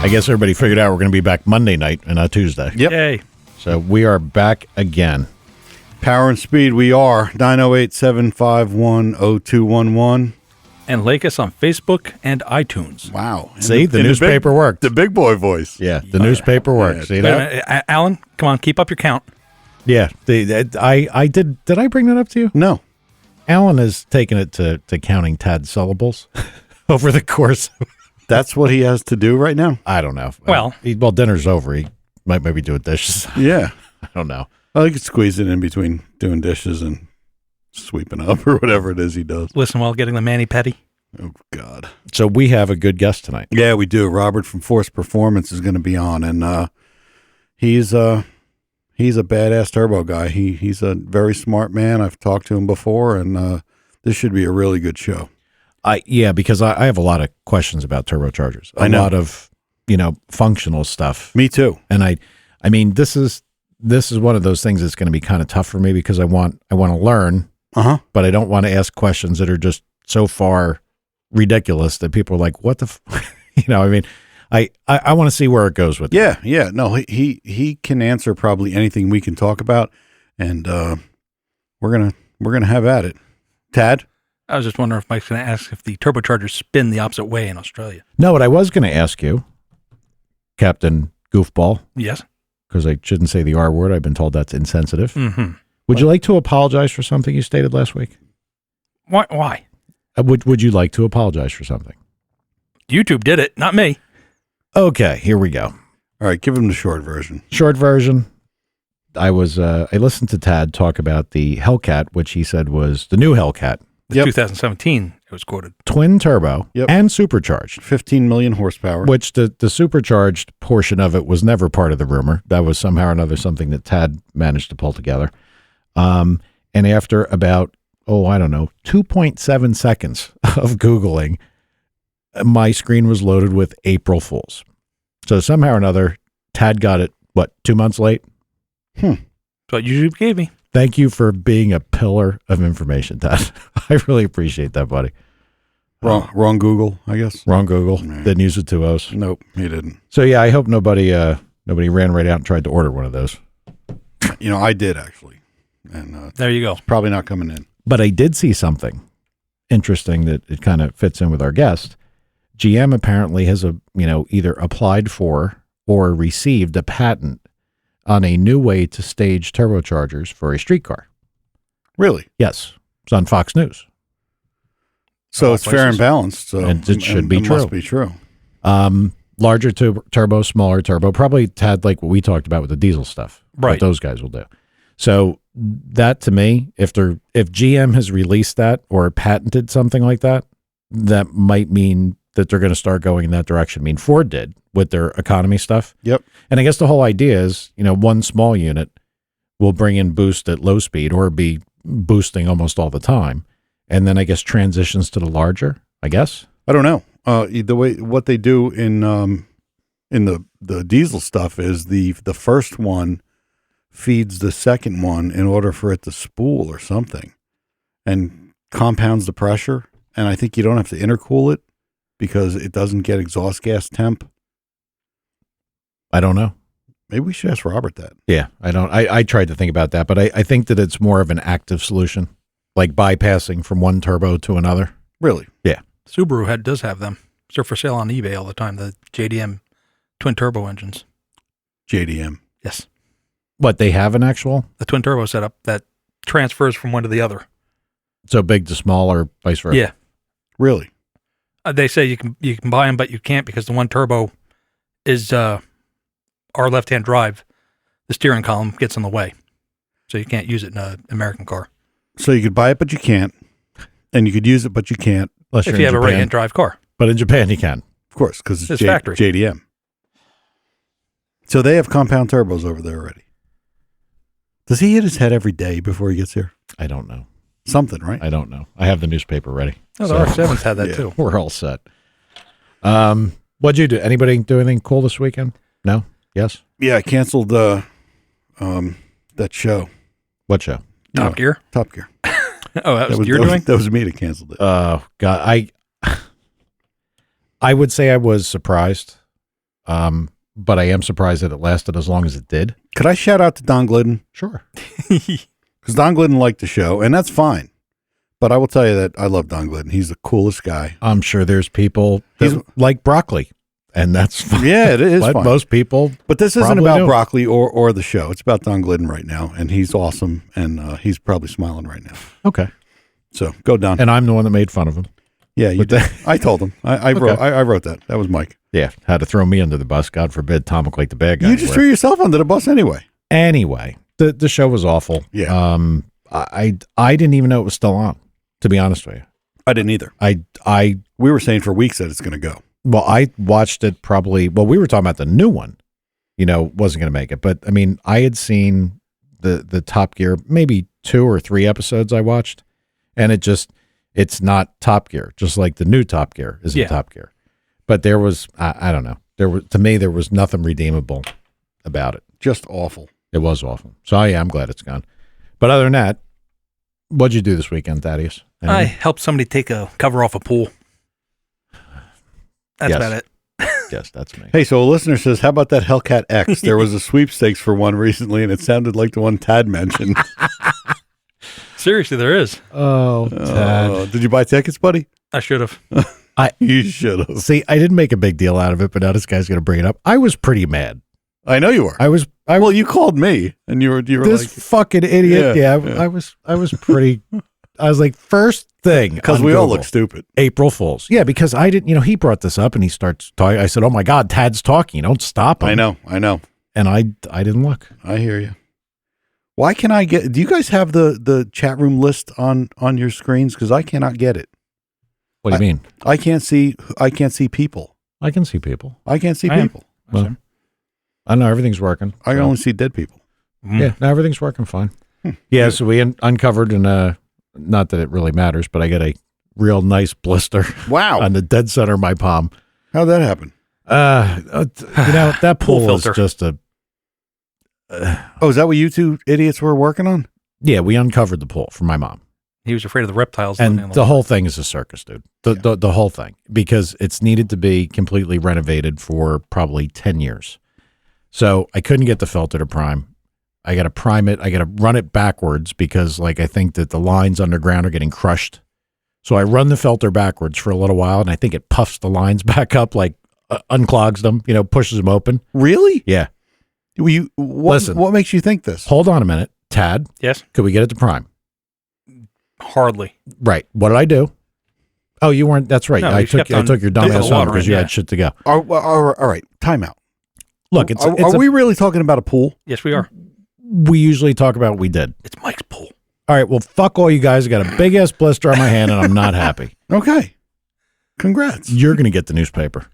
I guess everybody figured out we're going to be back Monday night and not Tuesday. Yep. Yay. So we are back again. Power and Speed, we are 908-751-0211. And like us on Facebook and iTunes. Wow. See, the newspaper worked. The big boy voice. Yeah, the newspaper worked. Yeah. See Wait a that? minute, Alan, come on, keep up your count. Yeah. I did I bring that up to you? No. Alan has taken it to counting Tad syllables over the course. That's what he has to do right now? I don't know. Well, dinner's over. He might maybe do dishes. Yeah. I don't know. I could squeeze it in between doing dishes and sweeping up or whatever it is he does. listen while getting the mani-pedi. Oh, God. So we have a good guest tonight. Yeah, we do. Robert from Force Performance is going to be on, and he's a badass turbo guy. He's a very smart man. I've talked to him before, and this should be a really good show. Because I have a lot of questions about turbochargers. A lot of, functional stuff. Me too. And I mean, this is one of those things that's going to be kind of tough for me because I want to learn, but I don't want to ask questions that are just so far ridiculous that people are like, what the, I want to see where it goes with it. Yeah. No, he can answer probably anything we can talk about, and we're gonna have at it. Tad? I was just wondering if Mike's going to ask if the turbochargers spin the opposite way in Australia. No, what I was going to ask you, Captain Goofball, Yes. because I shouldn't say the R word. I've been told that's insensitive. Mm-hmm. Would you like to apologize for something you stated last week? Why? Would you like to apologize for something? YouTube did it, not me. Okay, here we go. All right, give him the short version. Short version. I listened to Tad talk about the Hellcat, which he said was the new Hellcat. The 2017, it was quoted. Twin turbo and supercharged. 15 million horsepower. Which the supercharged portion of it was never part of the rumor. That was somehow or another something that Tad managed to pull together. And after about, 2.7 seconds of Googling, my screen was loaded with April Fools. So somehow or another, Tad got it, 2 months late? That's what YouTube gave me. Thank you for being a pillar of information, Tad. I really appreciate that, buddy. Wrong Google, I guess. Wrong Google. Right. Didn't use the 2 O's. Nope, he didn't. So yeah, I hope nobody ran right out and tried to order one of those. I did actually. And there you go. Probably not coming in. But I did see something interesting that it kind of fits in with our guest. GM apparently has either applied for or received a patent on a new way to stage turbochargers for a street car. Really? Yes. It's on Fox News. So it's fair and balanced. So and it should be true. Must be true. Larger turbo, smaller turbo. Probably Tad like what we talked about with the diesel stuff. Right. What those guys will do. So that to me, if GM has released that or patented something like that, that might mean that they're going to start going in that direction. I mean, Ford did with their economy stuff. Yep. And I guess the whole idea is, one small unit will bring in boost at low speed or be boosting almost all the time. And then I guess transitions to the larger, I guess. I don't know. What they do in the diesel stuff is the first one feeds the second one in order for it to spool or something and compounds the pressure. And I think you don't have to intercool it because it doesn't get exhaust gas temp. I don't know. Maybe we should ask Robert that. Yeah, I tried to think about that, but I think that it's more of an active solution, like bypassing from one turbo to another. Really? Yeah. Subaru does have them. They're for sale on eBay all the time, the JDM twin turbo engines. JDM. Yes. What, they have an actual? The twin turbo setup that transfers from one to the other. So big to small or vice versa? Yeah. Really? They say you can buy them, but you can't because the one turbo is our left-hand drive. The steering column gets in the way. So you can't use it in an American car. So you could buy it, but you can't. And you could use it, but you can't. Unless if you have a right-hand drive car. But in Japan, you can. Of course, because it's factory. JDM. So they have compound turbos over there already. Does he hit hid his head every day before he gets here? I don't know. Something, right? I don't know. I have the newspaper ready. Oh, the R7's had that too. We're all set. What'd you do? Anybody do anything cool this weekend? No? Yes? Yeah, I canceled that show. What show? Top Gear? Top Gear. Oh, that was you're doing? That was me that canceled it. Oh, God. I would say I was surprised. But I am surprised that it lasted as long as it did. Could I shout out to Don Glidden? Sure. Because Don Glidden liked the show, and that's fine. But I will tell you that I love Don Glidden. He's the coolest guy. I'm sure there's people that like broccoli, and that's fine. Yeah, it is But fine. most people. But this isn't probably about don't. broccoli or the show. It's about Don Glidden right now, and he's awesome, and he's probably smiling right now. Okay. So go Don. And I'm the one that made fun of him. Yeah, you did. I told him. I wrote that. That was Mike. Yeah. Had to throw me under the bus. God forbid Tom looked like the bad guy. You just threw yourself under the bus anyway. Anyway, the show was awful. Yeah. I didn't even know it was still on, to be honest with you. I didn't either. We were saying for weeks that it's going to go. Well, I watched it probably, we were talking about the new one, wasn't going to make it. But I mean, I had seen the Top Gear, maybe 2 or 3 episodes I watched, and it's not Top Gear, just like the new Top Gear isn't Top Gear. But there was, I don't know, to me, there was nothing redeemable about it. Just awful. It was awful. So yeah, I'm glad it's gone. But other than that, what'd you do this weekend, Thaddeus? I Anything? helped somebody take a cover off a pool. That's Yes. about it. Yes, that's me. Hey, so a listener says, how about that Hellcat X? There was a sweepstakes for one recently, and it sounded like the one Tad mentioned. Seriously, there is. Oh, Tad. Did you buy tickets, buddy? I should have. You should have. See, I didn't make a big deal out of it, but now this guy's going to bring it up. I was pretty mad. I know you were. Well, you called me, and you were This like, fucking idiot. Yeah, Yeah, I was pretty. I was like, first thing, because on we all Google, look stupid. April Fools. Yeah, because I didn't. He brought this up, and he starts talking. I said, "Oh my God, Tad's talking. Don't stop him." I know. And I didn't look. I hear you. Why can I get? Do you guys have the chat room list on your screens? Because I cannot get it. What do you mean? I can't see people. I can see people. I can't see I am. people. Well, I know everything's working. I can only see dead people. Yeah, no, everything's working fine. Yeah, so we uncovered, and not that it really matters, but I got a real nice blister Wow. on the dead center of my palm. How'd that happen? That Pool pool is filter. just a. Oh, is that what you two idiots were working on? Yeah, we uncovered the pool for my mom. He was afraid of the reptiles. And living in the whole thing is a circus, dude. The whole thing, because it's needed to be completely renovated for probably 10 years. So I couldn't get the filter to prime. I got to prime it. I got to run it backwards because, I think that the lines underground are getting crushed. So I run the filter backwards for a little while, and I think it puffs the lines back up, unclogs them, pushes them open. Really? Yeah. Listen. What makes you think this? Hold on a minute. Tad, Yes, could we get it to prime? hardly. Right. What did I do? Oh, you weren't. That's right. No, I you took kept on your dumb putting ass the home water because in, you yeah. had shit to go. All right. Time out. Look, Are we really talking about a pool? Yes, we are. we usually talk about what we did. It's Mike's pool. All right. Well, fuck all you guys. I got a big ass blister on my hand and I'm not happy. Okay. Congrats. You're going to get the newspaper.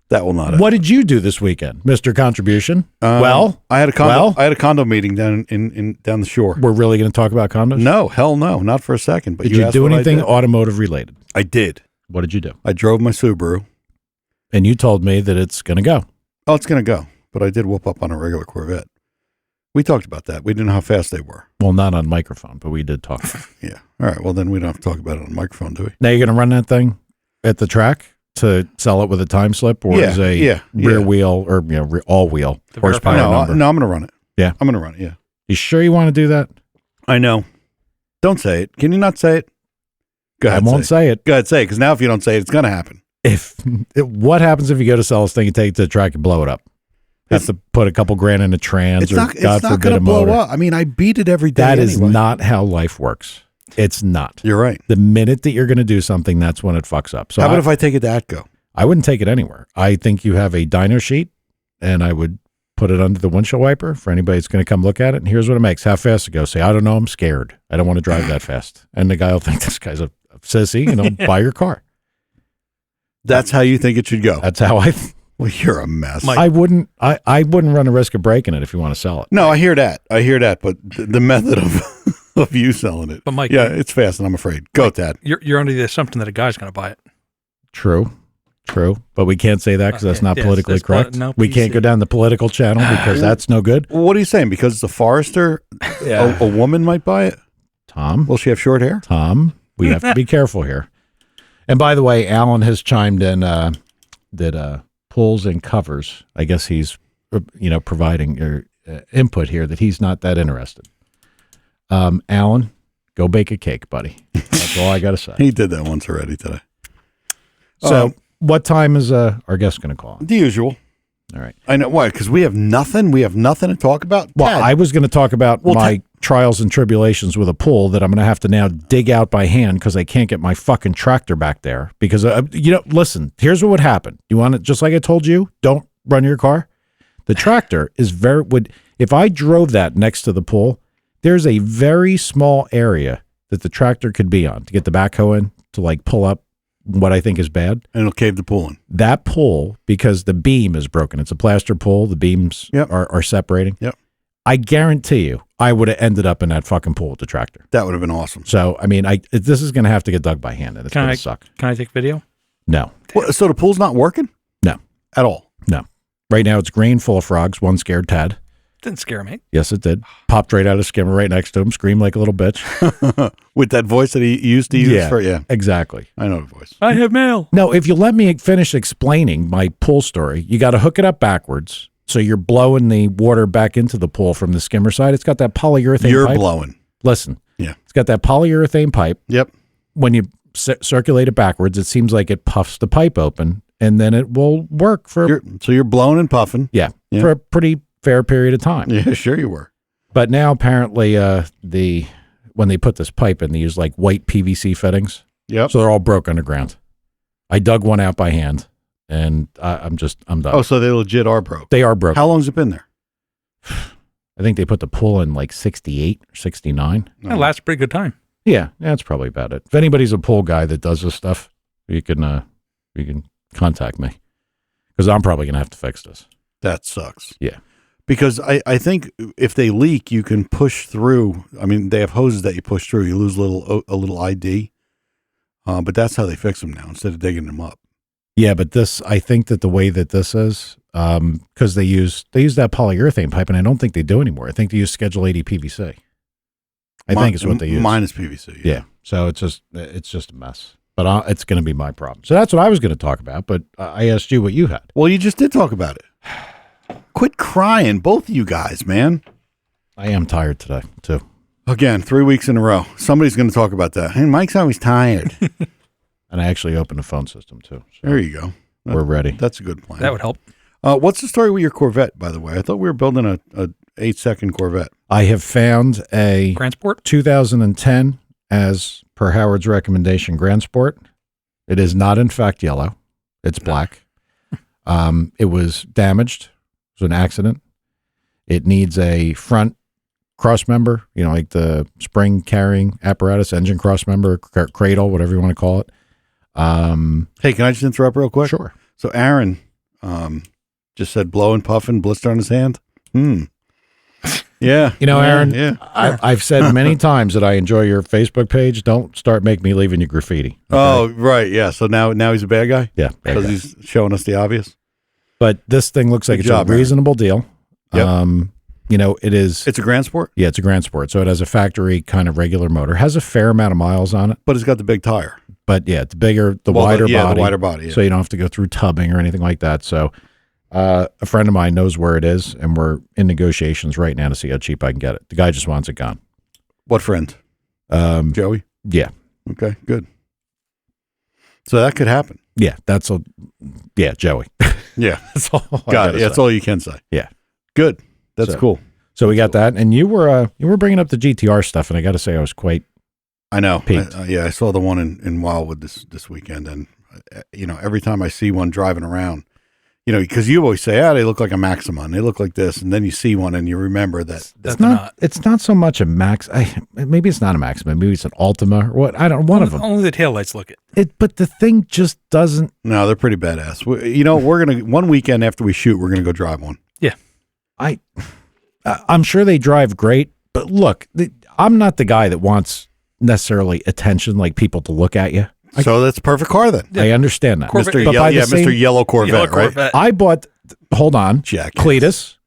That will not happen. What did you do this weekend, Mr. Contribution? I had a condo meeting down in down the shore. We're really going to talk about condos? No, hell no, not for a second. But Did you asked do what anything I did. automotive related? I did. What did you do? I drove my Subaru. And you told me that it's going to go. Oh, it's going to go. But I did whoop up on a regular Corvette. We talked about that. We didn't know how fast they were. Well, not on microphone, but we did talk. Yeah. All right. Well, then we don't have to talk about it on microphone, do we? Now you're going to run that thing at the track to sell it with a time slip or Yeah, as a yeah, rear yeah. wheel or all wheel The horsepower verified number? No, I'm going to run it. Yeah. I'm going to run it. Yeah. You sure you want to do that? I know. Don't say it. Can you not say it? Go ahead. I won't say it. Go ahead, say it. Because now if you don't say it, it's going to happen. What happens if you go to sell this thing and take it to the track and blow it up? Have to put a couple grand in a trans It's or not God going forbid to a blow motor. up. I mean, I beat it every day. That is anyway. not how life works. It's not. You're right. The minute that you're going to do something, that's when it fucks up. So How about if I take it to Atco? I wouldn't take it anywhere. I think you have a dyno sheet, and I would put it under the windshield wiper for anybody that's going to come look at it. And here's what it makes. How fast it goes. Say, I don't know. I'm scared. I don't want to drive that fast. And the guy will think this guy's a sissy, and he'll buy your car. That's how you think it should go. That's how Well, you're a mess. Mike. I wouldn't run the risk of breaking it if you want to sell it. No, I hear that. But the method of you selling it. But Mike, Yeah, it's fast, and I'm afraid. Go, Tad. you're under the assumption that a guy's going to buy it. True. But we can't say that because that's not Yes, politically that's correct. no We can't PC. go down the political channel because that's no good. What are you saying? Because it's a Forester, a woman might buy it? Tom, Will she have short hair? we have to be careful here. And by the way, Alan has chimed in. that pulls and covers. I guess he's providing your input here that he's not that interested. Alan, go bake a cake, buddy. That's all I got to say. He did that once already today. So, what time is our guest going to call? The usual. All right. I know why, because we have nothing. We have nothing to talk about. Well, Ted. I was going to talk about my trials and tribulations with a pull that I'm going to have to now dig out by hand because I can't get my fucking tractor back there. Because listen, here's what would happen. You want it just like I told you? Don't run your car. The tractor is if I drove that next to the pull, there's a very small area that the tractor could be on to get the backhoe in to like pull up what I think is bad. And it'll cave the pull in. That pull, because the beam is broken. It's a plaster pull. The beams are separating. Yep. I guarantee you, I would have ended up in that fucking pool with the tractor. That would have been awesome. So, I mean, this is going to have to get dug by hand, and it's going to suck. Can I take video? No. What, so the pool's not working? No. At all? No. Right now, it's green, full of frogs. One scared Tad. Didn't scare me. Yes, it did. Popped right out of skimmer right next to him, screamed like a little bitch. With that voice that he used to use? Yeah, exactly. I know the voice. I have mail. No, if you let me finish explaining my pool story, you got to hook it up backwards. So you're blowing the water back into the pool from the skimmer side. It's got that polyurethane pipe. You're blowing. Listen. Yeah. It's got that polyurethane pipe. Yep. When you circulate it backwards, it seems like it puffs the pipe open, and then it will work for... So you're blowing and puffing. Yeah. For a pretty fair period of time. Yeah, sure you were. But now apparently when they put this pipe in, they use like white PVC fittings. Yep. So they're all broke underground. I dug one out by hand, and I'm done. Oh, so they legit are broke. They are broke. How long's it been there? I think they put the pull in like 68 or 69. That lasts a pretty good time. Yeah, that's probably about it. If anybody's a pull guy that does this stuff, you can contact me, because I'm probably gonna have to fix this. That sucks. Yeah. Because I think if they leak, you can push through. I mean, they have hoses that you push through. You lose a little ID, but that's how they fix them now instead of digging them up. Yeah, but I think that the way that this is, because they use that polyurethane pipe, and I don't think they do anymore. I think they use Schedule 80 PVC. I think it's what they use. Mine is PVC. Yeah. So it's just a mess. But it's going to be my problem. So that's what I was going to talk about. But I asked you what you had. Well, you just did talk about it. Quit crying, both of you guys, man. I am tired today, too. Again, 3 weeks in a row. Somebody's going to talk about that. Hey, Mike's always tired. And I actually opened the phone system, too. So there you go. We're ready. That's a good plan. That would help. What's the story with your Corvette, by the way? I thought we were building a 8-second Corvette. I have found a Grand Sport 2010, as per Howard's recommendation, Grand Sport. It is not, in fact, yellow. It's black. It was damaged. It was an accident. It needs a front cross member, like the spring carrying apparatus, engine cross member, cradle, whatever you want to call it. Hey, can I just interrupt real quick? Sure. So Aaron just said blowing, puffing, blister on his hand. Yeah. Aaron, yeah. I've said many times that I enjoy your Facebook page. Don't start making me leaving you graffiti. Okay? Oh, right. Yeah. So now he's a bad guy? Yeah. Because he's showing us the obvious. But this thing looks like it's a reasonable deal. Yep. It is. It's a Grand Sport? Yeah, it's a Grand Sport. So it has a factory kind of regular motor. Has a fair amount of miles on it. But it's got the big tire. But yeah, it's bigger, wider body. The wider body. Yeah. So you don't have to go through tubbing or anything like that. So a friend of mine knows where it is, and we're in negotiations right now to see how cheap I can get it. The guy just wants it gone. What friend? Joey? Yeah. Okay, good. So that could happen. Yeah, Joey. Yeah. That's all. Got it. That's all you can say. Yeah. Good. That's cool. So we got that, and you were bringing up the GTR stuff, and I got to say I was quite. I know. Peaked. I saw the one in Wildwood this weekend, and every time I see one driving around, because you always say, they look like a Maxima, and they look like this, and then you see one, and you remember that. That's not. It's not so much a Max. Maybe it's not a Maxima. Maybe it's an Altima or what. I don't. One of them. Only the taillights look it. But the thing just doesn't. No, they're pretty badass. We're gonna one weekend after we shoot, we're gonna go drive one. Yeah. I'm sure they drive great, but look, I'm not the guy that wants necessarily attention, like people to look at you. So that's a perfect car then. I understand that. Corvette. Mr. Yellow Corvette, right? Corvette. I bought, hold on, Jackass. Cletus,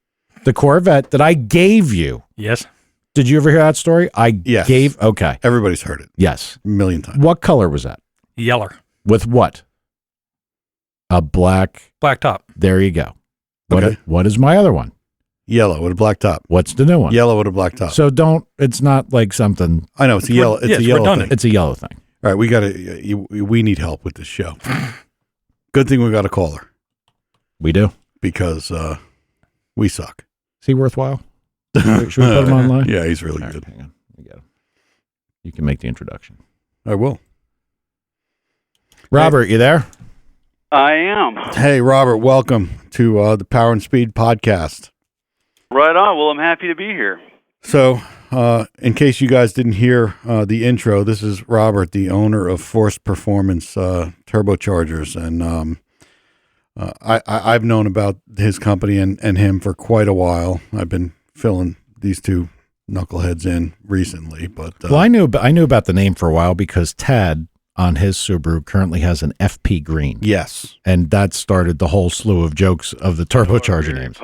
the Corvette that I gave you. Yes. Did you ever hear that story? Yes. Okay. Everybody's heard it. Yes. A million times. What color was that? Yeller. With what? A black. Black top. There you go. Okay. What is my other one? Yellow with a black top. What's the new one? Yellow with a black top. So it's not like something. I know it's a yellow. It's a yellow redundant. thing. It's a yellow thing. All right, we need help with this show. Good thing we got a caller We do. because we suck. Is he worthwhile? Should we put him online? Yeah, he's really All good. right, hang on. We got him. You can make the introduction. I will. Robert, you there? I am. Hey, Robert, welcome to the Power and Speed podcast. Right on. Well, I'm happy to be here. So, in case you guys didn't hear the intro, this is Robert, the owner of Forced Performance Turbochargers, and I've known about his company and him for quite a while. I've been filling these two knuckleheads in recently, but Well, I knew about the name for a while because Tad on his Subaru currently has an FP Green. yes, And that started the whole slew of jokes of the turbocharger names.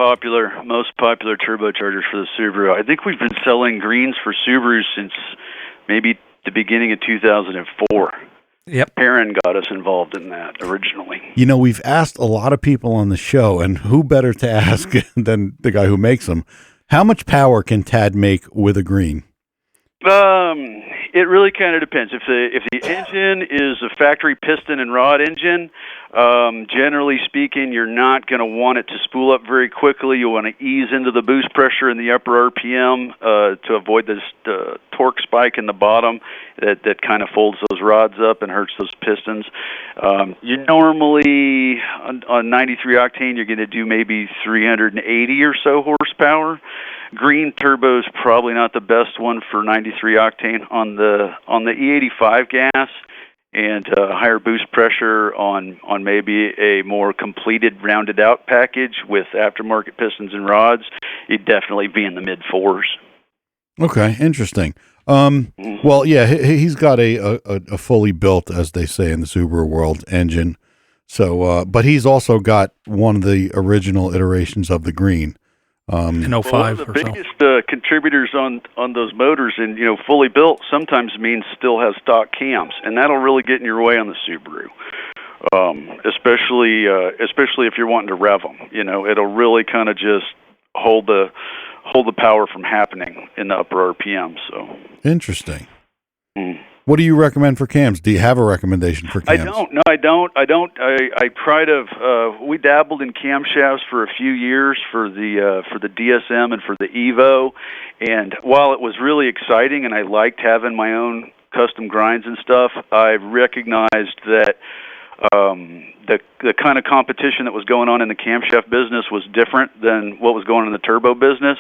Most popular turbochargers for the Subaru. I think we've been selling greens for Subarus since maybe the beginning of 2004. Yep. Perrin got us involved in that originally. you know, we've asked a lot of people on the show, and who better to ask than the guy who makes them? How much power can Tad make with a green? It really kind of depends. If the engine is a factory piston and rod engine, generally speaking, you're not going to want it to spool up very quickly. You want to ease into the boost pressure in the upper RPM to avoid this torque spike in the bottom that kind of folds those rods up and hurts those pistons. You normally on 93 octane, you're going to do maybe 380 or so horsepower. Green turbo is probably not the best one for 93 octane on the E85 gas, and higher boost pressure on maybe a more completed, rounded out package with aftermarket pistons and rods. You'd definitely be in the mid fours. Okay, interesting. Well, yeah, he's got a fully built, as they say in the Subaru world, engine. So, but he's also got one of the original iterations of the green. In 05 Well, one of the or so. biggest contributors on those motors, and fully built sometimes means still has stock cams, and that'll really get in your way on the Subaru. Especially if you're wanting to rev them, it'll really kind of just hold the power from happening in the upper RPM. So Interesting. What do you recommend for cams? Do you have a recommendation for cams? I don't. No, I don't. I tried to. We dabbled in camshafts for a few years for the DSM and for the Evo, and while it was really exciting and I liked having my own custom grinds and stuff, I recognized that the kind of competition that was going on in the camshaft business was different than what was going on in the turbo business,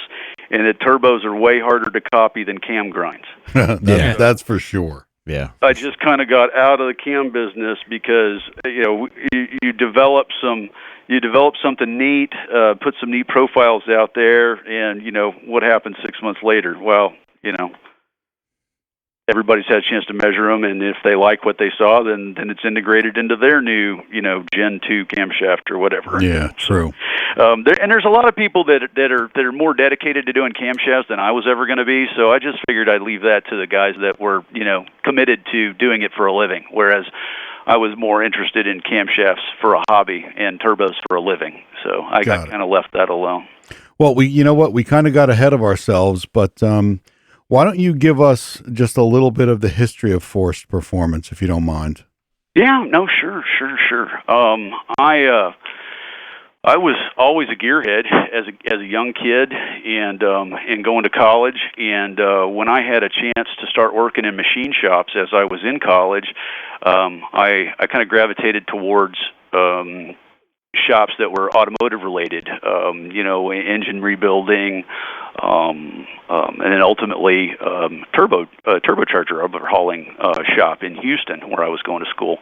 and the turbos are way harder to copy than cam grinds. That's for sure. Yeah. I just kind of got out of the cam business because you develop something neat, put some neat profiles out there, and what happens 6 months later? Well, everybody's had a chance to measure them, and if they like what they saw, then it's integrated into their new Gen 2 camshaft or whatever. Yeah, true. There's a lot of people that are more dedicated to doing camshafts than I was ever going to be. So I just figured I'd leave that to the guys that were committed to doing it for a living, whereas I was more interested in camshafts for a hobby and turbos for a living. So I kind of left that alone. Well, we kind of got ahead of ourselves, but why don't you give us just a little bit of the history of Forced Performance, if you don't mind? Yeah, no, sure. I was always a gearhead as a young kid and going to college. And when I had a chance to start working in machine shops as I was in college, I kind of gravitated towards shops that were automotive related, engine rebuilding, and then ultimately turbocharger overhauling shop in Houston, where I was going to school.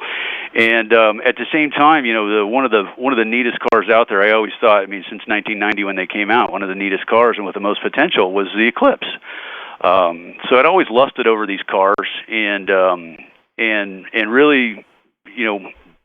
And at the same time, one of the neatest cars out there, I always thought, since 1990 when they came out, one of the neatest cars and with the most potential was the Eclipse. So I'd always lusted over these cars, and really,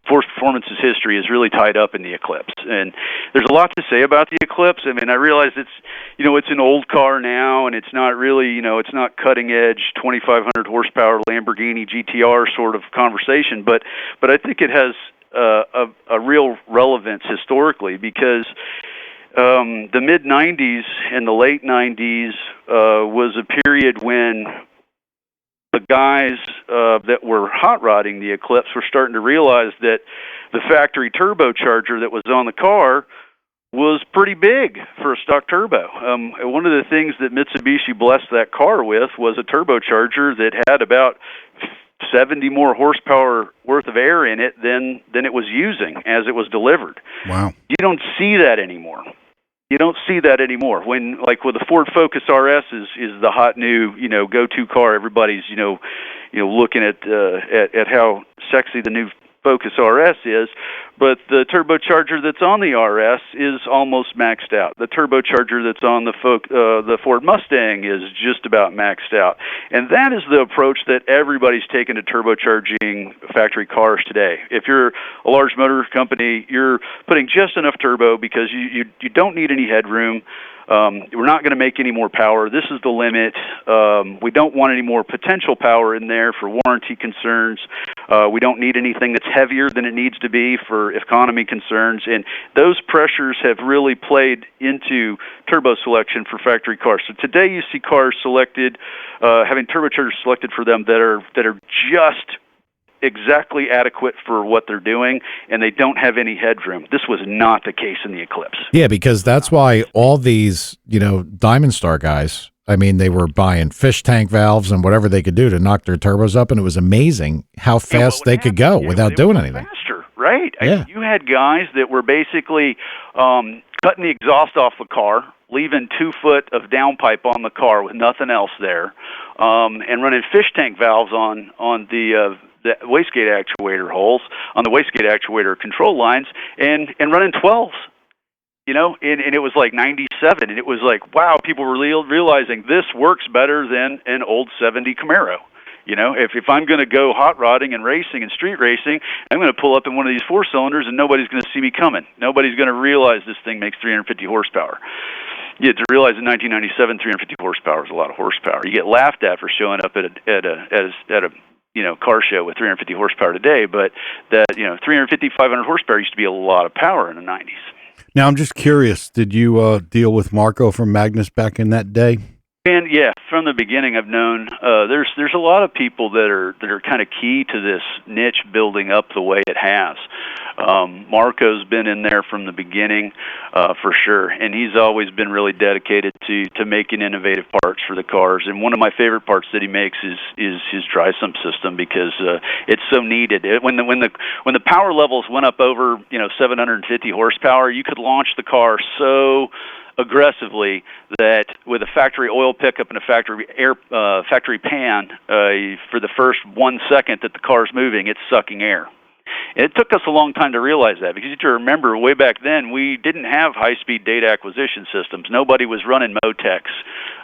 Forced Performance's history is really tied up in the Eclipse, and there's a lot to say about the Eclipse. I realize it's an old car now, and it's not really, it's not cutting edge 2,500 horsepower Lamborghini GTR sort of conversation, but I think it has a real relevance historically, because the mid 90s and the late 90s was a period when the guys that were hot rodding the Eclipse were starting to realize that the factory turbocharger that was on the car was pretty big for a stock turbo. One of the things that Mitsubishi blessed that car with was a turbocharger that had about 70 more horsepower worth of air in it than it was using as it was delivered. Wow. You don't see that anymore. You don't see that anymore. When, like, with the Ford Focus RS is the hot new, go-to car. Everybody's, looking at how sexy the new Focus RS is, but the turbocharger that's on the RS is almost maxed out. The turbocharger that's on the Ford Mustang is just about maxed out. And that is the approach that everybody's taken to turbocharging factory cars today. If you're a large motor company, you're putting just enough turbo because you don't need any headroom. We're not going to make any more power. This is the limit. We don't want any more potential power in there for warranty concerns. We don't need anything that's heavier than it needs to be for economy concerns. And those pressures have really played into turbo selection for factory cars. So today you see cars selected, having turbochargers selected for them that are just exactly adequate for what they're doing, and they don't have any headroom. This was not the case in the Eclipse. Yeah, because that's why all these, Diamond Star guys, I mean, they were buying fish tank valves and whatever they could do to knock their turbos up, and it was amazing how fast they could go without doing anything. Faster, right? Yeah. I mean, you had guys that were basically cutting the exhaust off the car, leaving 2 foot of downpipe on the car with nothing else there, and running fish tank valves on the wastegate actuator holes, on the wastegate actuator control lines, and running 12s. And it was like 97, and it was like, wow, people were realizing this works better than an old 70 Camaro. If I'm going to go hot rodding and racing and street racing, I'm going to pull up in one of these 4-cylinders, and nobody's going to see me coming. Nobody's going to realize this thing makes 350 horsepower. You have to realize in 1997, 350 horsepower is a lot of horsepower. You get laughed at for showing up at a car show with 350 horsepower today, but that 350, 500 horsepower used to be a lot of power in the 90s. Now, I'm just curious, did you deal with Marco from Magnus back in that day? And yeah, from the beginning, I've known there's a lot of people that are kind of key to this niche building up the way it has. Marco's been in there from the beginning, for sure, and he's always been really dedicated to making innovative parts for the cars. And one of my favorite parts that he makes is his dry sump system, because it's so needed. When the power levels went up over 750 horsepower, you could launch the car so aggressively that with a factory oil pickup and a factory pan, for the first 1 second that the car's moving, it's sucking air. And it took us a long time to realize that, because you have to remember, way back then, we didn't have high-speed data acquisition systems. Nobody was running Motex,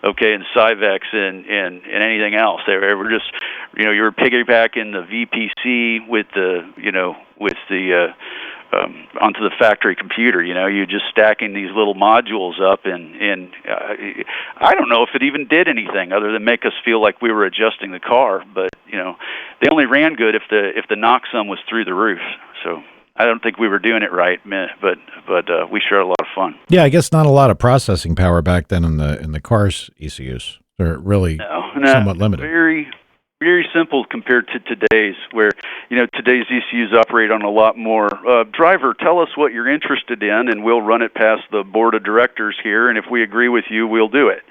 and Cyvex and anything else. They were just, you were piggybacking the VPC with the onto the factory computer. You're just stacking these little modules up, and I don't know if it even did anything other than make us feel like we were adjusting the car. But they only ran good if the knock sum was through the roof. So I don't think we were doing it right, but we sure had a lot of fun. Yeah, I guess not a lot of processing power back then in the cars ECUs. They're really somewhat limited. Very simple compared to today's, where today's ECUs operate on a lot more. Driver, tell us what you're interested in, and we'll run it past the board of directors here. And if we agree with you, we'll do it.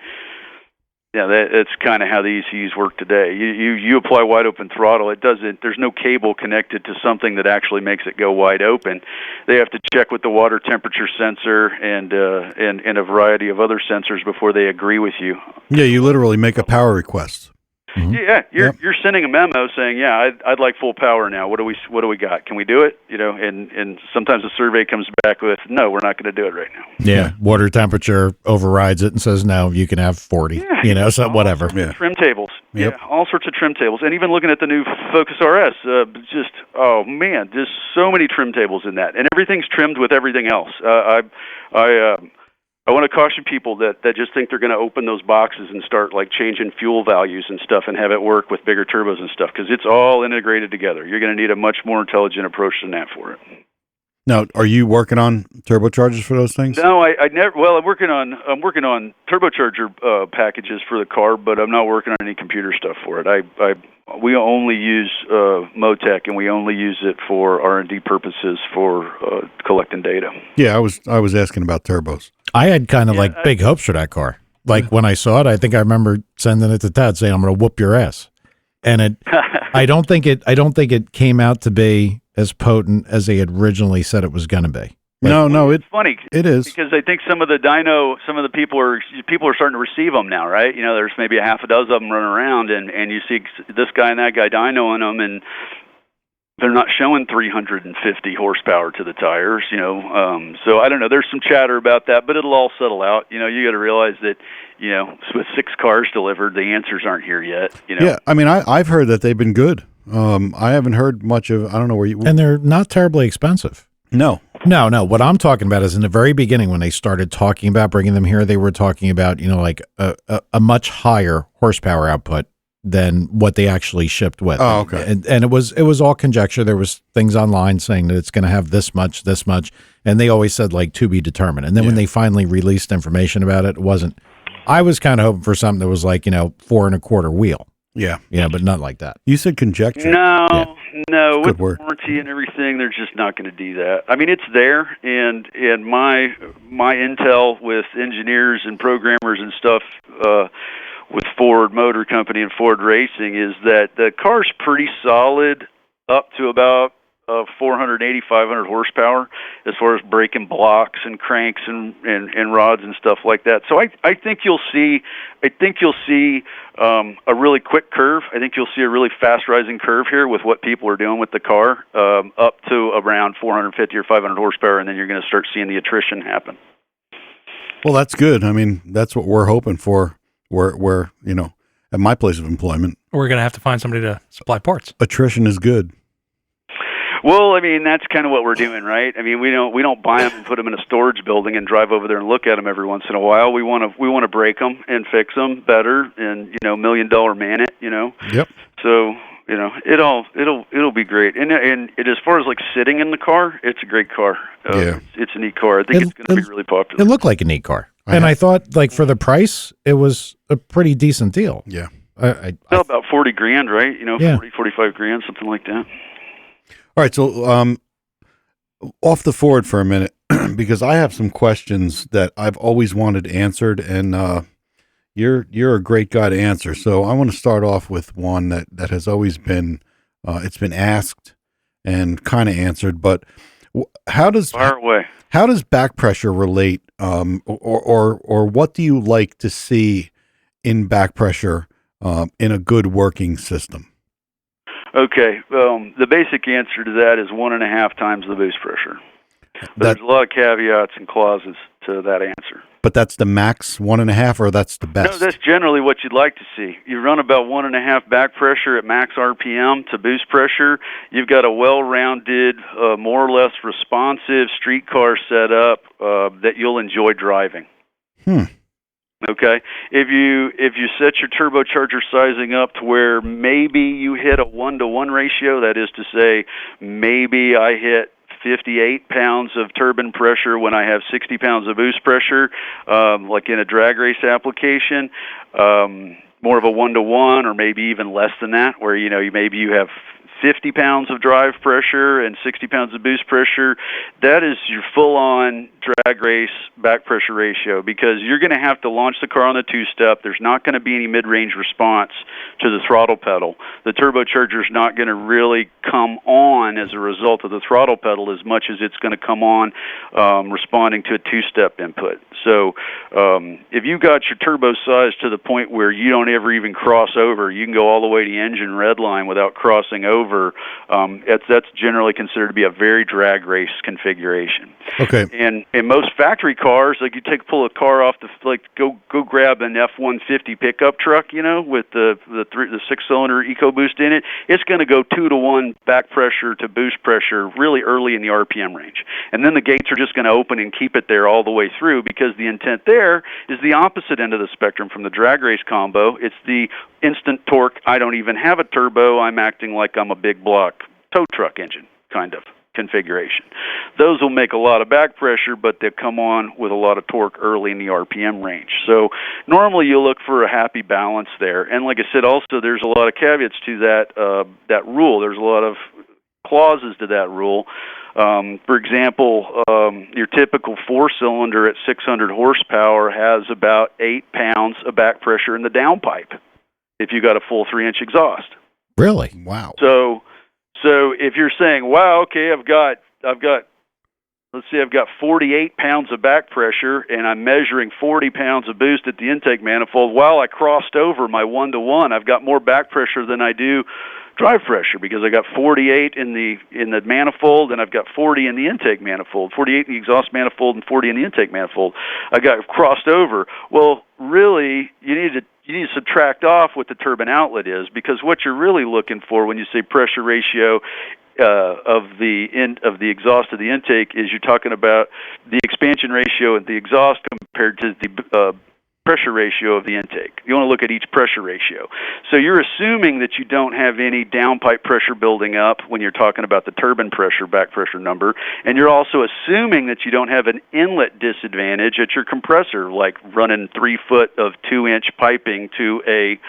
Yeah, that's kind of how the ECUs work today. You apply wide open throttle. It doesn't. There's no cable connected to something that actually makes it go wide open. They have to check with the water temperature sensor and a variety of other sensors before they agree with you. Yeah, you literally make a power request. Mm-hmm. Yeah, you're sending a memo saying, yeah, I'd like full power now. What do we got? Can we do it? And sometimes the survey comes back with, no, we're not going to do it right now. Yeah, water temperature overrides it and says, no, you can have 40. So whatever. Trim tables. Yep. Yeah, all sorts of trim tables. And even looking at the new Focus RS, just so many trim tables in that, and everything's trimmed with everything else. I want to caution people that just think they're going to open those boxes and start like changing fuel values and stuff and have it work with bigger turbos and stuff, because it's all integrated together. You're going to need a much more intelligent approach than that for it. Now, are you working on turbochargers for those things? No, I never. Well, I'm working on turbocharger packages for the car, but I'm not working on any computer stuff for it. We only use Motec, and we only use it for R&D purposes for collecting data. Yeah, I was asking about turbos. I had kind of like big hopes for that car. Like when I saw it, I think I remember sending it to Tad saying, "I'm going to whoop your ass," and it. I don't think it came out to be as potent as they had originally said it was going to be. No, it's funny. It is, because I think some of the people are starting to receive them now, right? You know, there's maybe a half a dozen of them running around, and you see this guy and that guy dynoing them, and they're not showing 350 horsepower to the tires, you know. So I don't know. There's some chatter about that, but it'll all settle out. You know, you got to realize that, you know, with 6 cars delivered, the answers aren't here yet. You know. Yeah, I mean, I've heard that they've been good. I haven't heard much of. I don't know where you. And they're not terribly expensive. No. What I'm talking about is in the very beginning when they started talking about bringing them here, they were talking about, you know, like a much higher horsepower output than what they actually shipped with. Oh, okay. And it was all conjecture. There was things online saying that it's going to have this much, and they always said like to be determined. And then when they finally released information about it, it wasn't. I was kind of hoping for something that was like, you know, 4 1/4 wheel. Yeah. Yeah, but not like that. You said conjecture. No, with word. warranty and everything, they're just not going to do that. I mean, it's there, and my intel with engineers and programmers and stuff with Ford Motor Company and Ford Racing is that the car's pretty solid up to about 480, 500 horsepower as far as braking blocks and cranks and rods and stuff like that. So I think you'll see a really quick curve. I think you'll see a really fast rising curve here with what people are doing with the car up to around 450 or 500 horsepower, and then you're going to start seeing the attrition happen. Well, that's good. I mean, that's what we're hoping for. We're you know, at my place of employment, We're going to have to find somebody to supply parts. attrition is good. Well, I mean, that's kind of what we're doing, right? I mean, we don't buy them and put them in a storage building and drive over there and look at them every once in a while. We want to break them and fix them better, and you know, $1 million man it, you know. Yep. So you know, it'll be great. And as far as like sitting in the car, it's a great car. Yeah. It's a neat car. I think it's going to be really popular. It looked like a neat car. I thought, like, for the price, it was a pretty decent deal. Yeah. About 40 grand, right? You know, Yeah. 40, 45 grand, something like that. All right, so off the Ford for a minute, because I have some questions that I've always wanted answered, and you're a great guy to answer. So I want to start off with one that has always been it's been asked and kind of answered, but how does back pressure relate, or what do you like to see in back pressure in a good working system? Okay, the basic answer to that is 1.5 times the boost pressure. But there's a lot of caveats and clauses to that answer. But that's the max 1.5, or that's the best? No, that's generally what you'd like to see. You run about 1.5 back pressure at max RPM to boost pressure. You've got a well-rounded, more or less responsive street car setup that you'll enjoy driving. Okay, if you set your turbocharger sizing up to where maybe you hit a 1-to-1 ratio, that is to say, maybe I hit 58 pounds of turbine pressure when I have 60 pounds of boost pressure, like in a drag race application, more of a 1-to-1, or maybe even less than that, where maybe you have 50 pounds of drive pressure and 60 pounds of boost pressure. That is your full-on drag race back pressure ratio, because you're going to have to launch the car on the two-step. There's not going to be any mid-range response to the throttle pedal. The turbocharger is not going to really come on as a result of the throttle pedal as much as it's going to come on responding to a two-step input. So if you got your turbo size to the point where you don't ever even cross over, you can go all the way to engine redline without crossing over, over, that's generally considered to be a very drag race configuration. Okay. And in most factory cars, like you pull a car off go grab an F-150 pickup truck, with the 6-cylinder EcoBoost in it. It's going to go 2-to-1 back pressure to boost pressure really early in the RPM range, and then the gates are just going to open and keep it there all the way through, because the intent there is the opposite end of the spectrum from the drag race combo. It's the instant torque. I don't even have a turbo. I'm acting like I'm a big block tow truck engine kind of configuration. Those will make a lot of back pressure, but they'll come on with a lot of torque early in the RPM range. So normally you look for a happy balance there. And like I said, also there's a lot of caveats to that rule. There's a lot of clauses to that rule. For example, your typical 4-cylinder at 600 horsepower has about 8 pounds of back pressure in the downpipe if you got a full 3-inch exhaust. Really? Wow. So if you're saying, wow, okay, I've got let's say I've got 48 pounds of back pressure and I'm measuring 40 pounds of boost at the intake manifold. While I crossed over my 1-to-1, I've got more back pressure than I do drive pressure, because I got 48 in the manifold and I've got 40 in the intake manifold, 48 in the exhaust manifold and 40 in the intake manifold. I got crossed over. Well, really, you need to subtract off what the turbine outlet is, because what you're really looking for when you say pressure ratio of the exhaust to the intake is you're talking about the expansion ratio of the exhaust compared to the pressure ratio of the intake. You want to look at each pressure ratio. So you're assuming that you don't have any downpipe pressure building up when you're talking about the turbine pressure, back pressure number, and you're also assuming that you don't have an inlet disadvantage at your compressor, like running 3 foot of 2-inch piping to a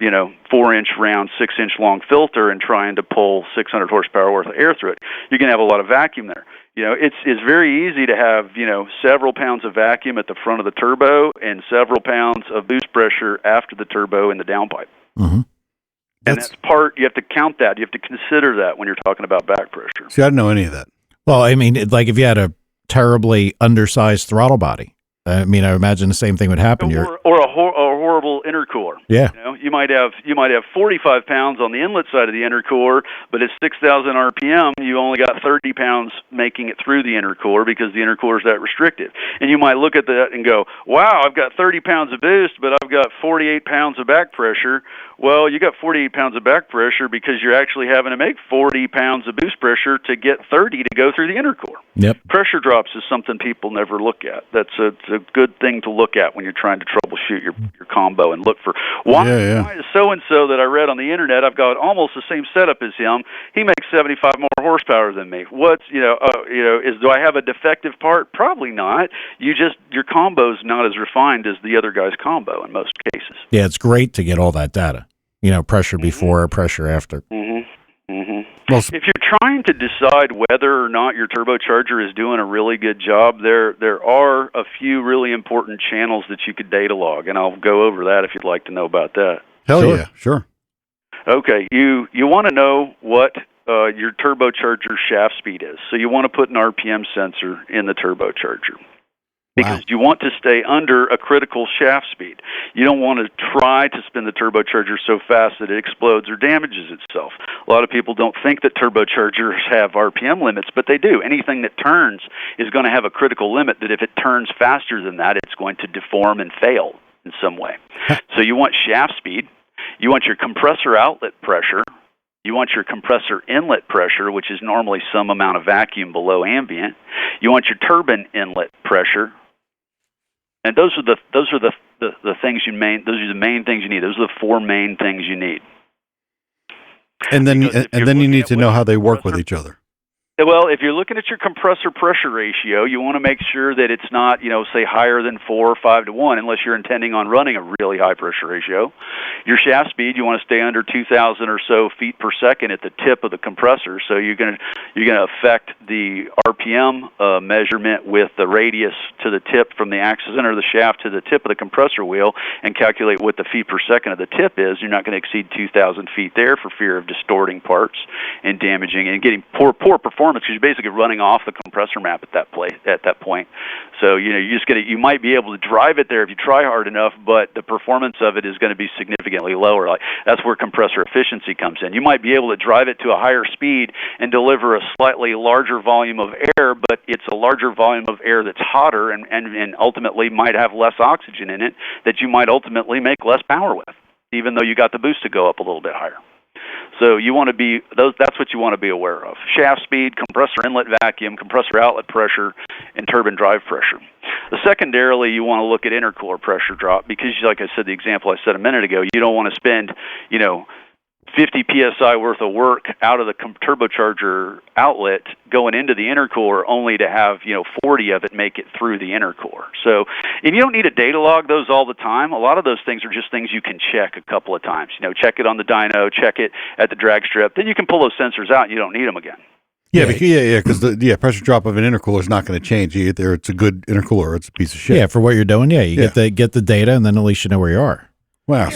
4-inch round, 6-inch long filter and trying to pull 600 horsepower worth of air through it. You're going to have a lot of vacuum there. It's very easy to have, several pounds of vacuum at the front of the turbo and several pounds of boost pressure after the turbo in the downpipe. Mm-hmm. And that's part, you have to count that. You have to consider that when you're talking about back pressure. See, I didn't know any of that. Well, I mean, like if you had a terribly undersized throttle body, I imagine the same thing would happen. Or a horrible intercooler. Yeah. You might have 45 pounds on the inlet side of the intercooler, but at 6,000 RPM, you only got 30 pounds making it through the intercooler because the intercooler is that restricted. And you might look at that and go, wow, I've got 30 pounds of boost, but I've got 48 pounds of back pressure. Well, you got 48 pounds of back pressure because you're actually having to make 40 pounds of boost pressure to get 30 to go through the intercooler. Yep. Pressure drops is something people never look at. It's a good thing to look at when you're trying to troubleshoot your combo and look for why is so-and-so that I read on the internet, I've got almost the same setup as him. He makes 75 more horsepower than me. Do I have a defective part? Probably not. Your combo's not as refined as the other guy's combo in most cases. Yeah, it's great to get all that data. Pressure before, pressure after. Mm-hmm. Mm-hmm. Well, if you're trying to decide whether or not your turbocharger is doing a really good job, there are a few really important channels that you could data log, and I'll go over that if you'd like to know about that. Hell yeah, sure. Okay, you want to know what your turbocharger shaft speed is. So you want to put an RPM sensor in the turbocharger. Because you want to stay under a critical shaft speed. You don't want to try to spin the turbocharger so fast that it explodes or damages itself. A lot of people don't think that turbochargers have RPM limits, but they do. Anything that turns is going to have a critical limit that if it turns faster than that, it's going to deform and fail in some way. So you want shaft speed. You want your compressor outlet pressure. You want your compressor inlet pressure, which is normally some amount of vacuum below ambient. You want your turbine inlet pressure. And those are the things those are the main things you need. Those are the 4 main things you need. And then you need to know how they work with each other. Well, if you're looking at your compressor pressure ratio, you want to make sure that it's not, say higher than 4 or 5 to 1, unless you're intending on running a really high pressure ratio. Your shaft speed, you want to stay under 2,000 or so feet per second at the tip of the compressor. So you're going to affect the RPM measurement with the radius to the tip from the axis center of the shaft to the tip of the compressor wheel, and calculate what the feet per second of the tip is. You're not going to exceed 2,000 feet there for fear of distorting parts and damaging and getting poor performance performance because you're basically running off the compressor map at that point. So you might be able to drive it there if you try hard enough, but the performance of it is going to be significantly lower. Like that's where compressor efficiency comes in. You might be able to drive it to a higher speed and deliver a slightly larger volume of air, but it's a larger volume of air that's hotter and ultimately might have less oxygen in it that you might ultimately make less power with, even though you got the boost to go up a little bit higher. So you want to be that's what you want to be aware of: shaft speed, compressor inlet vacuum, compressor outlet pressure, and turbine drive pressure. Secondarily, you want to look at intercooler pressure drop because, like I said, the example I said a minute ago, you don't want to spend 50 psi worth of work out of the turbocharger outlet going into the intercooler only to have 40 of it make it through the intercooler. So, and you don't need to data log those all the time. A lot of those things are just things you can check a couple of times. Check it on the dyno, check it at the drag strip. Then you can pull those sensors out and you don't need them again. Because the pressure drop of an intercooler is not going to change. Either it's a good intercooler or it's a piece of shit. Yeah, for what you're doing, you get the data, and then at least you know where you are. Wow,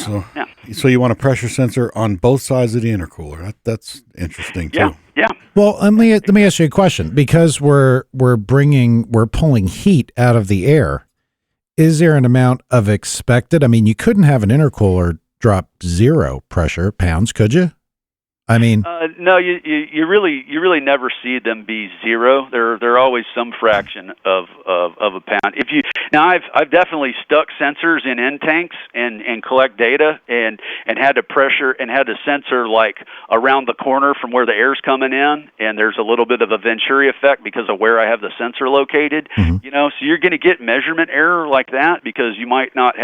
so you want a pressure sensor on both sides of the intercooler. That's interesting too. Yeah. Well, let me ask you a question. Because we're pulling heat out of the air, is there an amount of expected? I mean, you couldn't have an intercooler drop 0 pressure pounds, could you? I mean, no, you really never see them be 0. They're always some fraction of a pound. I've definitely stuck sensors in end tanks and collect data and had to sensor like around the corner from where the air's coming in, and there's a little bit of a Venturi effect because of where I have the sensor located. Mm-hmm. So you're going to get measurement error like that because you might not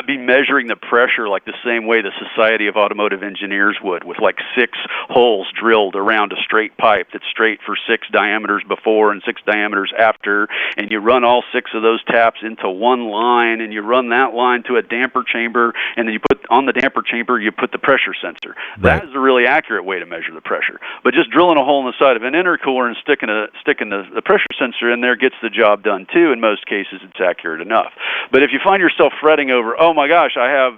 be measuring the pressure like the same way the Society of Automotive Engineers would, with like 6 holes drilled around a straight pipe that's straight for 6 diameters before and 6 diameters after, and you run all 6 of those taps into one line, and you run that line to a damper chamber, and then you put on the damper chamber, you put the pressure sensor. Right. That is a really accurate way to measure the pressure. But just drilling a hole in the side of an intercooler and sticking the pressure sensor in there gets the job done too. In most cases, it's accurate enough. But if you find yourself fretting over, oh my gosh, I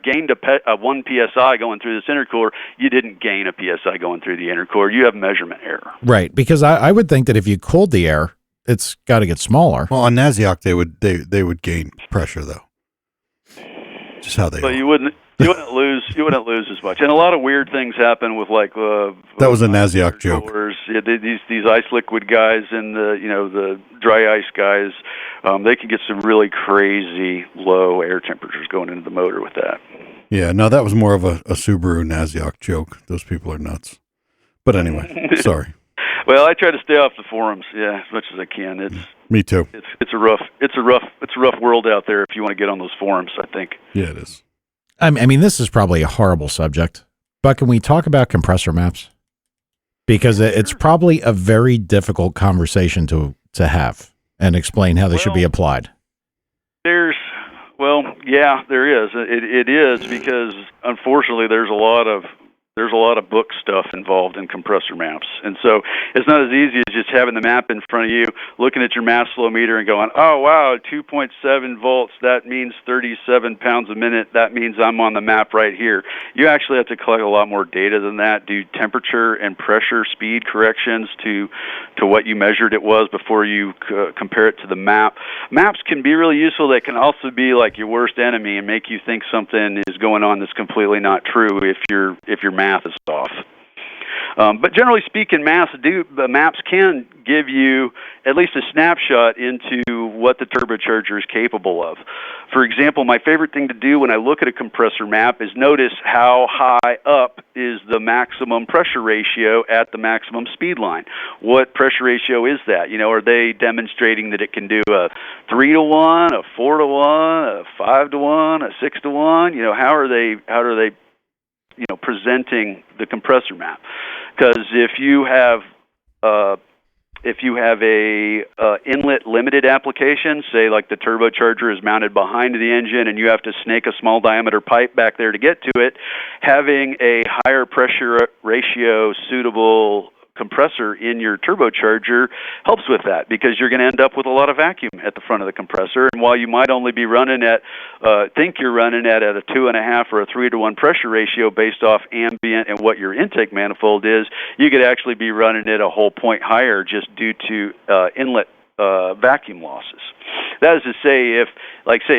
gained a 1 psi going through this intercooler, you didn't gain a psi going through the intercooler. You have measurement error. Right, because I would think that if you cooled the air, it's got to get smaller. Well, on Nasioc, they would gain pressure though. Just how they. But you wouldn't lose as much. And a lot of weird things happen with like that was a Nasioc joke. Yeah, these ice liquid guys and the dry ice guys, they can get some really crazy low air temperatures going into the motor with that. Yeah, no, that was more of a Subaru Nasioc joke. Those people are nuts. But anyway, sorry. Well, I try to stay off the forums, as much as I can. Me too. It's a rough world out there if you want to get on those forums, I think. Yeah, it is. I mean, this is probably a horrible subject, but can we talk about compressor maps? Because it's probably a very difficult conversation to have and explain how they should be applied. There is. It is because unfortunately there's a lot of book stuff involved in compressor maps, and so it's not as easy as just having the map in front of you, looking at your mass flow meter and going, oh wow, 2.7 volts, that means 37 pounds a minute, that means I'm on the map right here. You actually have to collect a lot more data than that, do temperature and pressure speed corrections to what you measured it was before you compare it to the map. Maps can be really useful. They can also be like your worst enemy and make you think something is going on that's completely not true if your math is off. But generally speaking, maps can give you at least a snapshot into what the turbocharger is capable of. For example, my favorite thing to do when I look at a compressor map is notice how high up is the maximum pressure ratio at the maximum speed line. What pressure ratio is that? Are they demonstrating that it can do a 3-to-1, a 4-to-1, a 5-to-1, a 6-to-1? How are they presenting the compressor map? Because if you have a inlet limited application, say like the turbocharger is mounted behind the engine and you have to snake a small diameter pipe back there to get to it, having a higher pressure ratio suitable compressor in your turbocharger helps with that, because you're going to end up with a lot of vacuum at the front of the compressor. And while you might only be running at, think you're running at a 2.5 or a 3-to-1 pressure ratio based off ambient and what your intake manifold is, you could actually be running it a whole point higher just due to inlet vacuum losses. That is to say, if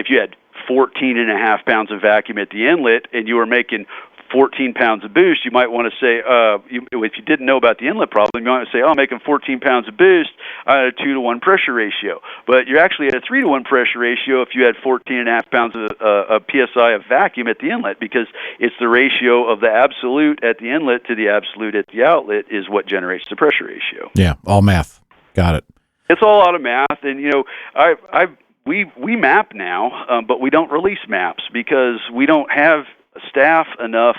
you had 14.5 pounds of vacuum at the inlet and you were making 14 pounds of boost, you might want to say, if you didn't know about the inlet problem, you might say, I'm making 14 pounds of boost at a 2-to-1 pressure ratio. But you're actually at a 3-to-1 pressure ratio if you had 14.5 pounds of PSI of vacuum at the inlet, because it's the ratio of the absolute at the inlet to the absolute at the outlet is what generates the pressure ratio. Yeah, all math. Got it. It's all out of math, and we map now, but we don't release maps because we don't have staff enough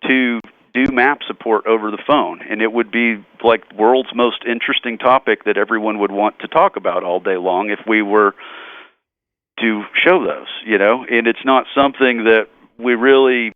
to do map support over the phone, and it would be like the world's most interesting topic that everyone would want to talk about all day long if we were to show those, and it's not something that we really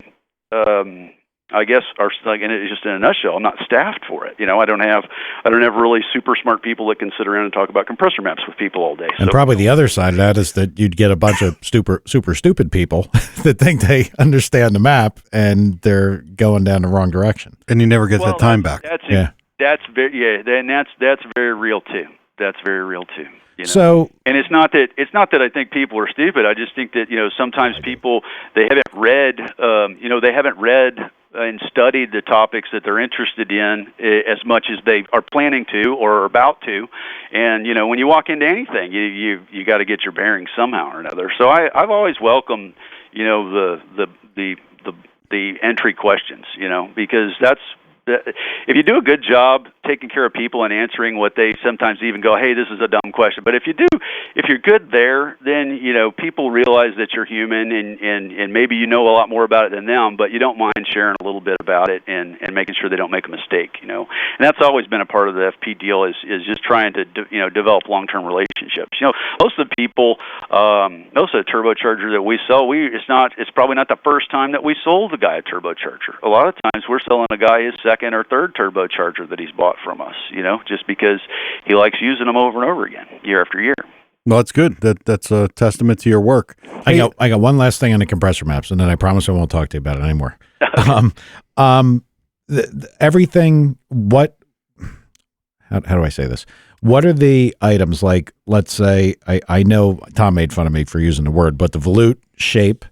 I guess are like, and it's just in a nutshell, I'm not staffed for it. I don't have really super smart people that can sit around and talk about compressor maps with people all day. And probably the other side of that is that you'd get a bunch of super stupid people that think they understand the map and they're going down the wrong direction. And you never get that time back. That's very real too. That's very real too. So, and it's not that I think people are stupid. I just think that sometimes people they haven't read and studied the topics that they're interested in as much as they are planning to or are about to. And when you walk into anything, you got to get your bearings somehow or another. So I've always welcomed the entry questions, because if you do a good job taking care of people and answering what they sometimes even go, hey, this is a dumb question. But if you're good there, then people realize that you're human and maybe you know a lot more about it than them, but you don't mind sharing a little bit about it and making sure they don't make a mistake. And that's always been a part of the FP deal is just trying to develop long-term relationships. Most of the people, most of the turbocharger that we sell, it's probably not the first time that we sold the guy a turbocharger. A lot of times we're selling a guy his second or third turbocharger that he's bought from us, just because he likes using them over and over again, year after year. Well, that's good. That's a testament to your work. I got one last thing on the compressor maps, and then I promise I won't talk to you about it anymore. Everything. How do I say this? What are the items like? Let's say I know Tom made fun of me for using the word, but the volute shape.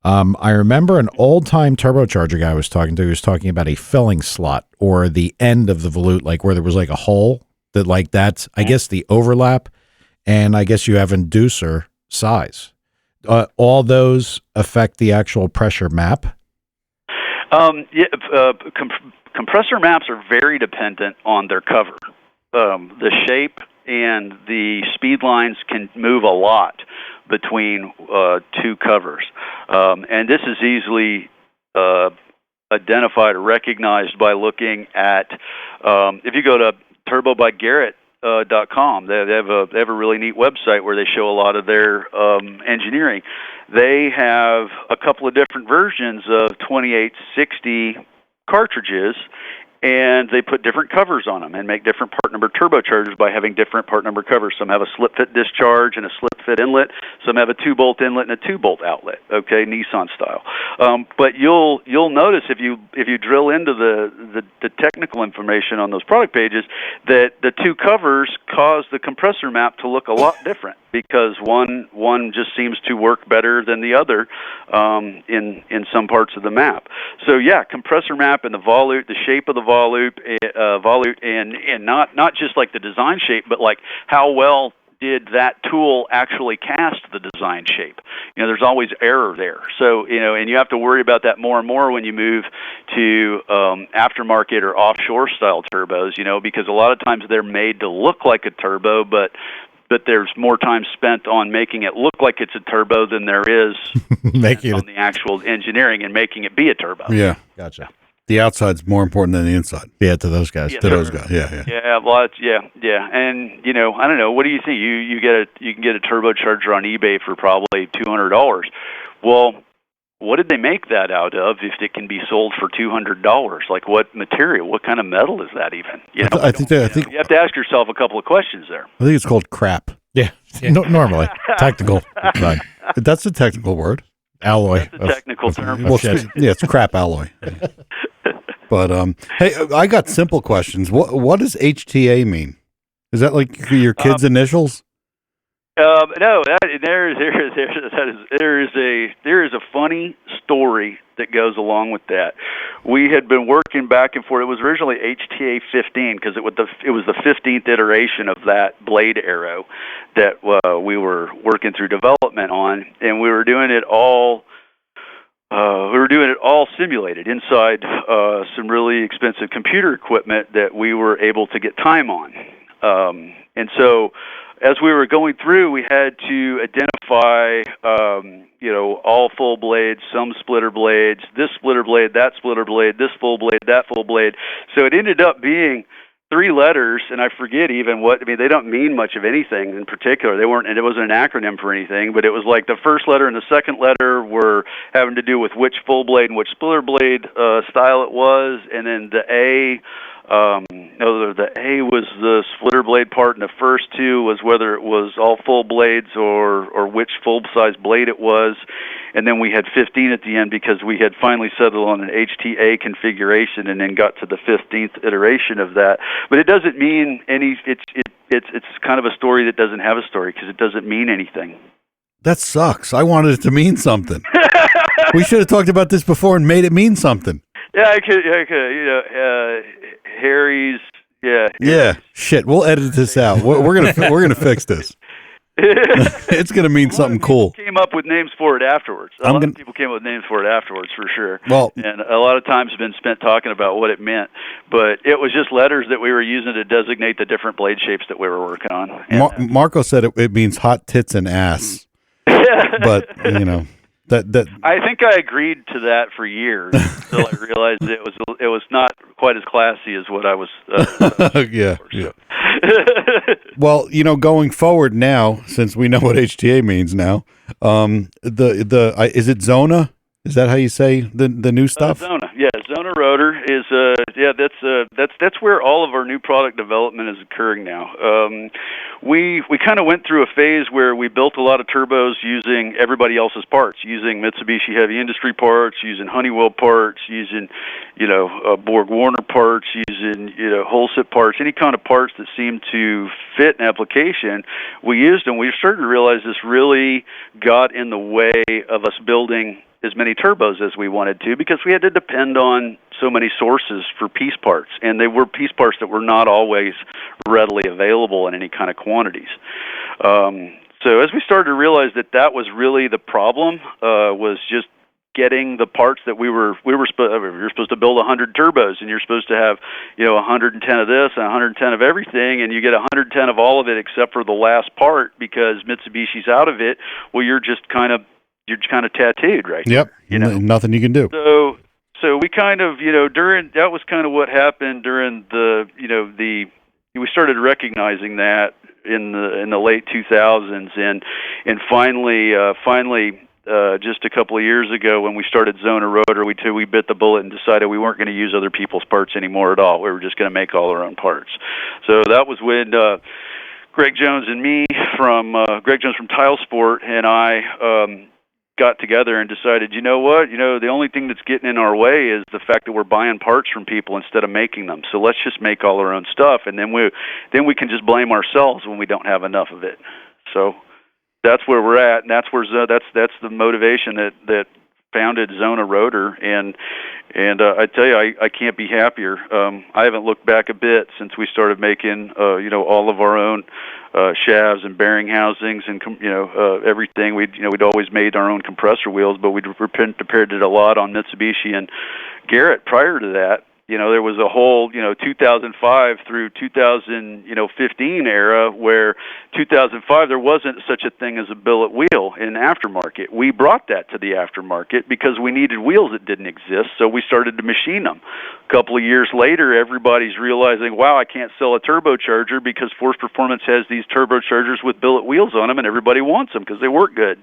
I remember an old-time turbocharger guy I was talking to. He was talking about a filling slot or the end of the volute, like where there was like a hole that, like that's, I guess, the overlap, and I guess you have inducer size. All those affect the actual pressure map? Compressor maps are very dependent on their cover. The shape and the speed lines can move a lot between two covers. And this is easily identified or recognized by looking at, if you go to turbobygarrett.com, they have a really neat website where they show a lot of their engineering. They have a couple of different versions of 2860 cartridges, and they put different covers on them and make different part number turbochargers by having different part number covers. Some have a slip fit discharge and a slip fit inlet. Some have a 2-bolt inlet and a 2-bolt outlet. Okay, Nissan style. But you'll notice if you drill into the technical information on those product pages that the two covers cause the compressor map to look a lot different, because one just seems to work better than the other in some parts of the map. So yeah, compressor map and the volute, the shape of the volute, and not just like the design shape, but like how well did that tool actually cast the design shape? There's always error there. So, and you have to worry about that more and more when you move to aftermarket or offshore style turbos, because a lot of times they're made to look like a turbo, but there's more time spent on making it look like it's a turbo than there is on the actual engineering and making it be a turbo. Yeah. Gotcha. The outside's more important than the inside. Yeah, to those guys. Yeah, those guys. Yeah. Yeah, well, yeah. And I don't know. What do you think? You can get a turbocharger on eBay for probably $200. Well, what did they make that out of if it can be sold for $200? Like, what material, what kind of metal is that even? You know, I think you have to ask yourself a couple of questions there. I think it's called crap. Yeah. Normally. Technical. Right. That's a technical word. Alloy. That's a technical term. Well, shit. yeah, it's crap alloy. But hey, I got simple questions. What does HTA mean? Is that like your kids' initials? No, there is a funny story that goes along with that. We had been working back and forth. It was originally HTA 15 because it was the 15th iteration of that blade arrow that we were working through development on, and we were doing it all. Simulated inside some really expensive computer equipment that we were able to get time on. And so as we were going through, we had to identify, all full blades, some splitter blades, this splitter blade, that splitter blade, this full blade, that full blade. So it ended up being 3 letters, and I forget even they don't mean much of anything in particular. It wasn't an acronym for anything, but it was like the first letter and the second letter were having to do with which full blade and which splitter blade style it was, and then the A, the A was the splitter blade part, and the first 2 was whether it was all full blades or which full-size blade it was. And then we had 15 at the end because we had finally settled on an HTA configuration and then got to the 15th iteration of that. But it doesn't mean it's kind of a story that doesn't have a story because it doesn't mean anything. That sucks. I wanted it to mean something. We should have talked about this before and made it mean something. Yeah, I could. Harry's. Yeah. Yeah. Shit. We'll edit this out. We're gonna fix this. It's gonna mean something cool. Came up with names for it afterwards. A lot of people came up with names for it afterwards, for sure. Well, and a lot of time's been spent talking about what it meant, but it was just letters that we were using to designate the different blade shapes that we were working on. And, Marco said it means hot tits and ass, but that I think I agreed to that for years until I realized it was not quite as classy as what I was. Yeah. Well, going forward now, since we know what HTA means now, is it Zona? Is that how you say the new stuff? Zona, yeah, Zona rotor is that's where all of our new product development is occurring now. We kind of went through a phase where we built a lot of turbos using everybody else's parts, using Mitsubishi Heavy Industry parts, using Honeywell parts, using Borg Warner parts, using Holset parts, any kind of parts that seemed to fit an application. We used them. We started to realize this really got in the way of us building as many turbos as we wanted to because we had to depend on so many sources for piece parts, and they were piece parts that were not always readily available in any kind of quantities. So as we started to realize that was really the problem, was just getting the parts that you're supposed to build 100 turbos, and you're supposed to have 110 of this and 110 of everything, and you get 110 of all of it except for the last part because Mitsubishi's out of it. Well, you're just kind of tattooed, right? Yep. Nothing you can do. So we kind of, that was kind of what happened during we started recognizing that in the late 2000s, and finally, just a couple of years ago when we started Zona Rotor, we bit the bullet and decided we weren't going to use other people's parts anymore at all. We were just going to make all our own parts. So that was when Greg Jones and me Greg Jones from Tile Sport and I got together and decided, the only thing that's getting in our way is the fact that we're buying parts from people instead of making them. So let's just make all our own stuff, and then we can just blame ourselves when we don't have enough of it. So that's where we're at, and that's the motivation that founded Zona Rotor, and I tell you, I can't be happier. I haven't looked back a bit since we started making all of our own shafts and bearing housings and everything. We'd always made our own compressor wheels, but we'd repaired it a lot on Mitsubishi and Garrett prior to that. There was a whole 2005 through 2015 era where 2005 there wasn't such a thing as a billet wheel in aftermarket. We brought that to the aftermarket because we needed wheels that didn't exist, so we started to machine them. A couple of years later, everybody's realizing, wow, I can't sell a turbocharger because Force Performance has these turbochargers with billet wheels on them, and everybody wants them because they work good.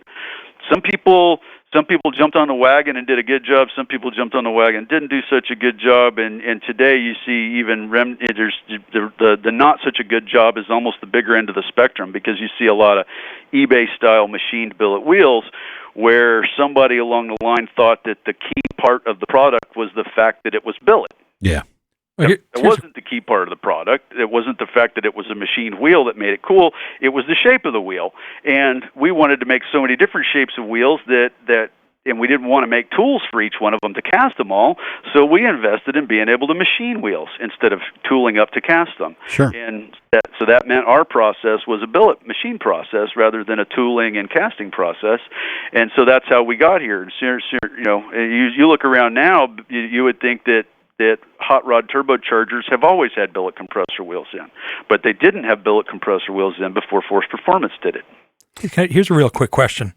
Some people Some people jumped on the wagon and did a good job. Some people jumped on the wagon and didn't do such a good job. And today you see even there's the not such a good job is almost the bigger end of the spectrum, because you see a lot of eBay-style machined billet wheels where somebody along the line thought that the key part of the product was the fact that it was billet. Yeah. It wasn't the key part of the product. It wasn't the fact that it was a machined wheel that made it cool. It was the shape of the wheel. And we wanted to make so many different shapes of wheels and we didn't want to make tools for each one of them to cast them all. So we invested in being able to machine wheels instead of tooling up to cast them. Sure. And so that meant our process was a billet machine process rather than a tooling and casting process. And so that's how we got here. You look around now, you would think that hot rod turbochargers have always had billet compressor wheels in, but they didn't have billet compressor wheels in before Force Performance did it. Okay, here's a real quick question.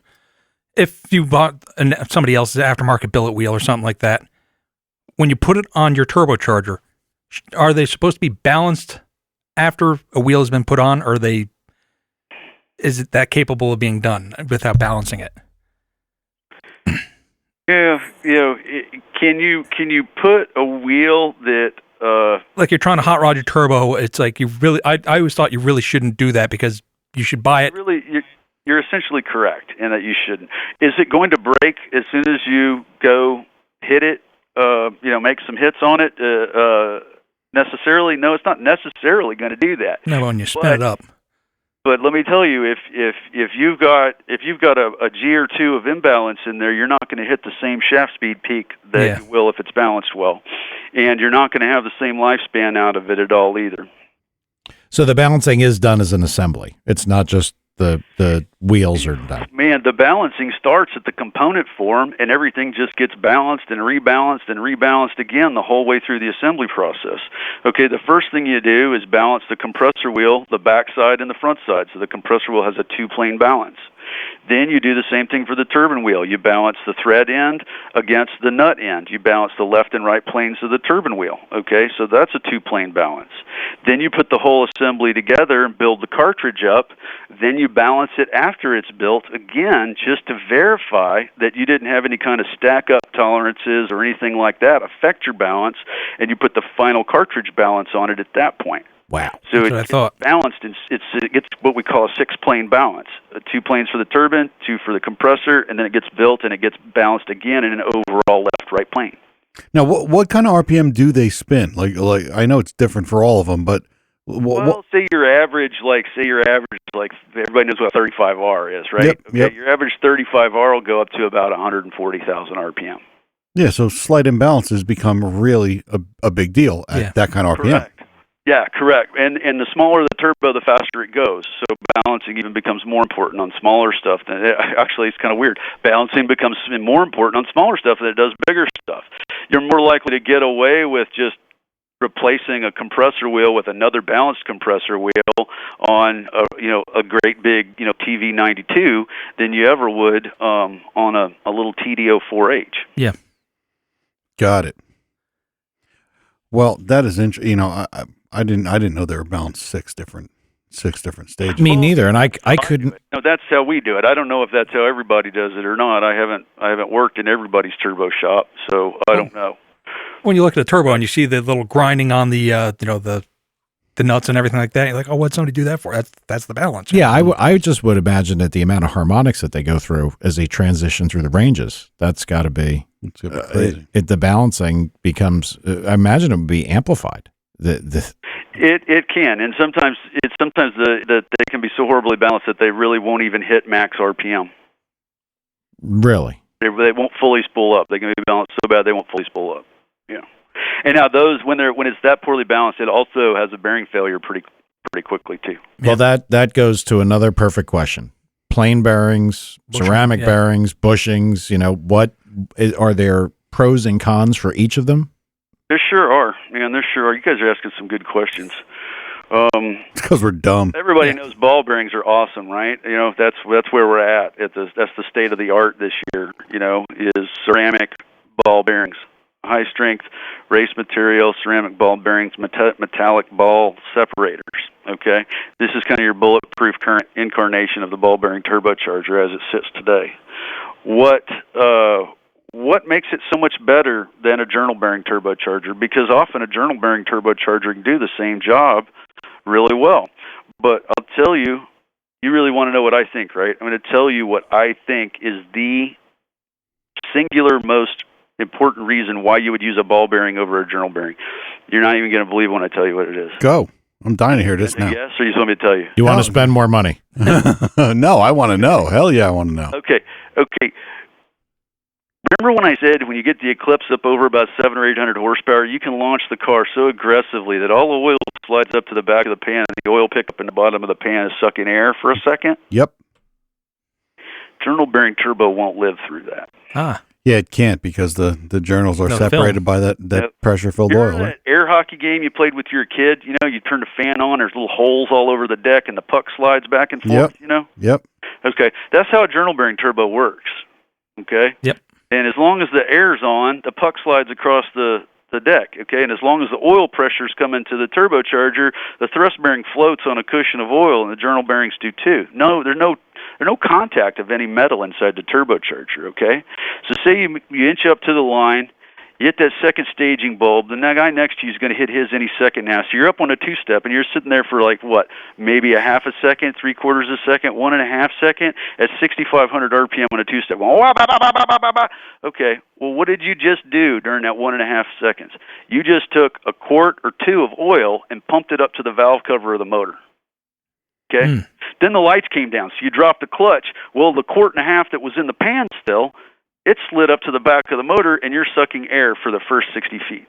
If you bought somebody else's aftermarket billet wheel or something like that, when you put it on your turbocharger, are they supposed to be balanced after a wheel has been put on, or is it that capable of being done without balancing it? Yeah, can you put a wheel that like you're trying to hot rod your turbo? It's like I always thought you really shouldn't do that, because you should buy it. You're essentially correct in that you shouldn't. Is it going to break as soon as you go hit it? Make some hits on it necessarily? No, it's not necessarily going to do that. No, when you spin it up. But let me tell you, if you've got a G or two of imbalance in there, you're not going to hit the same shaft speed peak that you will if it's balanced well, and you're not going to have the same lifespan out of it at all either. So the balancing is done as an assembly. It's not just the wheels are done. Man, the balancing starts at the component form, and everything just gets balanced and rebalanced again the whole way through the assembly process. Okay, the first thing you do is balance the compressor wheel, the back side and the front side, so the compressor wheel has a two-plane balance. Then you do the same thing for the turbine wheel. You balance the thread end against the nut end. You balance the left and right planes of the turbine wheel. Okay, so that's a two-plane balance. Then you put the whole assembly together and build the cartridge up. Then you balance it after it's built again, just to verify that you didn't have any kind of stack-up tolerances or anything like that affect your balance, and you put the final cartridge balance on it at that point. Wow. So it's balanced, and it's what we call a six-plane balance. 2 planes for the turbine, 2 for the compressor, and then it gets built and it gets balanced again in an overall left-right plane. Now, what kind of RPM do they spin? Like I know it's different for all of them, but say your average, like everybody knows what 35R is, right? Yep. Your average 35R will go up to about 140,000 RPM. Yeah, so slight imbalances become really a big deal at that kind of RPM. Correct. Yeah, correct. And the smaller the turbo, the faster it goes. So balancing even becomes more important on smaller stuff. Actually, it's kind of weird. Balancing becomes more important on smaller stuff than it does bigger stuff. You're more likely to get away with just replacing a compressor wheel with another balanced compressor wheel on a great big TV92 than you ever would on a little TDO 4H. Yeah. Got it. Well, that is interesting. I didn't know they were balanced six different stages. Me neither, and I couldn't. No, that's how we do it. I don't know if that's how everybody does it or not. I haven't worked in everybody's turbo shop, so I don't know. When you look at a turbo and you see the little grinding on the the nuts and everything like that, you're like, oh, what'd somebody do that for? That's the balance. Yeah, I just would imagine that the amount of harmonics that they go through as they transition through the ranges, that's got to be crazy. The balancing becomes. I imagine it would be amplified. It can, and sometimes they can be so horribly balanced that they really won't even hit max RPM. Really? They won't fully spool up. They can be balanced so bad they won't fully spool up. Yeah. And now those when it's that poorly balanced, it also has a bearing failure pretty quickly too. Well, that goes to another perfect question. Plain bearings, ceramic bearings, bushings, what are there pros and cons for each of them? There sure are, man. There sure are. You guys are asking some good questions. It's because we're dumb. Everybody knows ball bearings are awesome, right? That's where we're at. That's the state of the art this year. Is ceramic ball bearings, high strength race material, ceramic ball bearings, metallic ball separators. Okay, this is kind of your bulletproof current incarnation of the ball bearing turbocharger as it sits today. what makes it so much better than a journal bearing turbocharger? Because often a journal bearing turbocharger can do the same job really well. But I'll tell you, you really want to know what I think, right? I'm going to tell you what I think is the singular most important reason why you would use a ball bearing over a journal bearing. You're not even going to believe when I tell you what it is. Go. I'm dying to hear this now. Yes, or you just want me to tell you? You want to spend more money? No, I want to know. Hell yeah, I want to know. Okay. Remember when I said when you get the Eclipse up over about 700 or 800 horsepower, you can launch the car so aggressively that all the oil slides up to the back of the pan, and the oil pickup in the bottom of the pan is sucking air for a second? Yep. Journal bearing turbo won't live through that. Yeah, it can't because the journals are separated by that pressure-filled oil. That air hockey game you played with your kid, you turn the fan on, there's little holes all over the deck, and the puck slides back and forth, Yep. Okay, that's how a journal bearing turbo works, okay? Yep. And as long as the air's on, the puck slides across the deck, okay? And as long as the oil pressures come into the turbocharger, the thrust bearing floats on a cushion of oil, and the journal bearings do too. No, there's no contact of any metal inside the turbocharger, okay? So say you inch up to the line, you hit that second staging bulb, the guy next to you is going to hit his any second now. So you're up on a two-step, and you're sitting there for maybe a half a second, 3/4 of a second, 1.5 seconds at 6,500 RPM on a two-step. Okay, well, what did you just do during that 1.5 seconds? You just took a quart or two of oil and pumped it up to the valve cover of the motor. Okay? Then the lights came down, so you dropped the clutch. Well, the quart and a half that was in the pan still, it slid up to the back of the motor, and you're sucking air for the first 60 feet.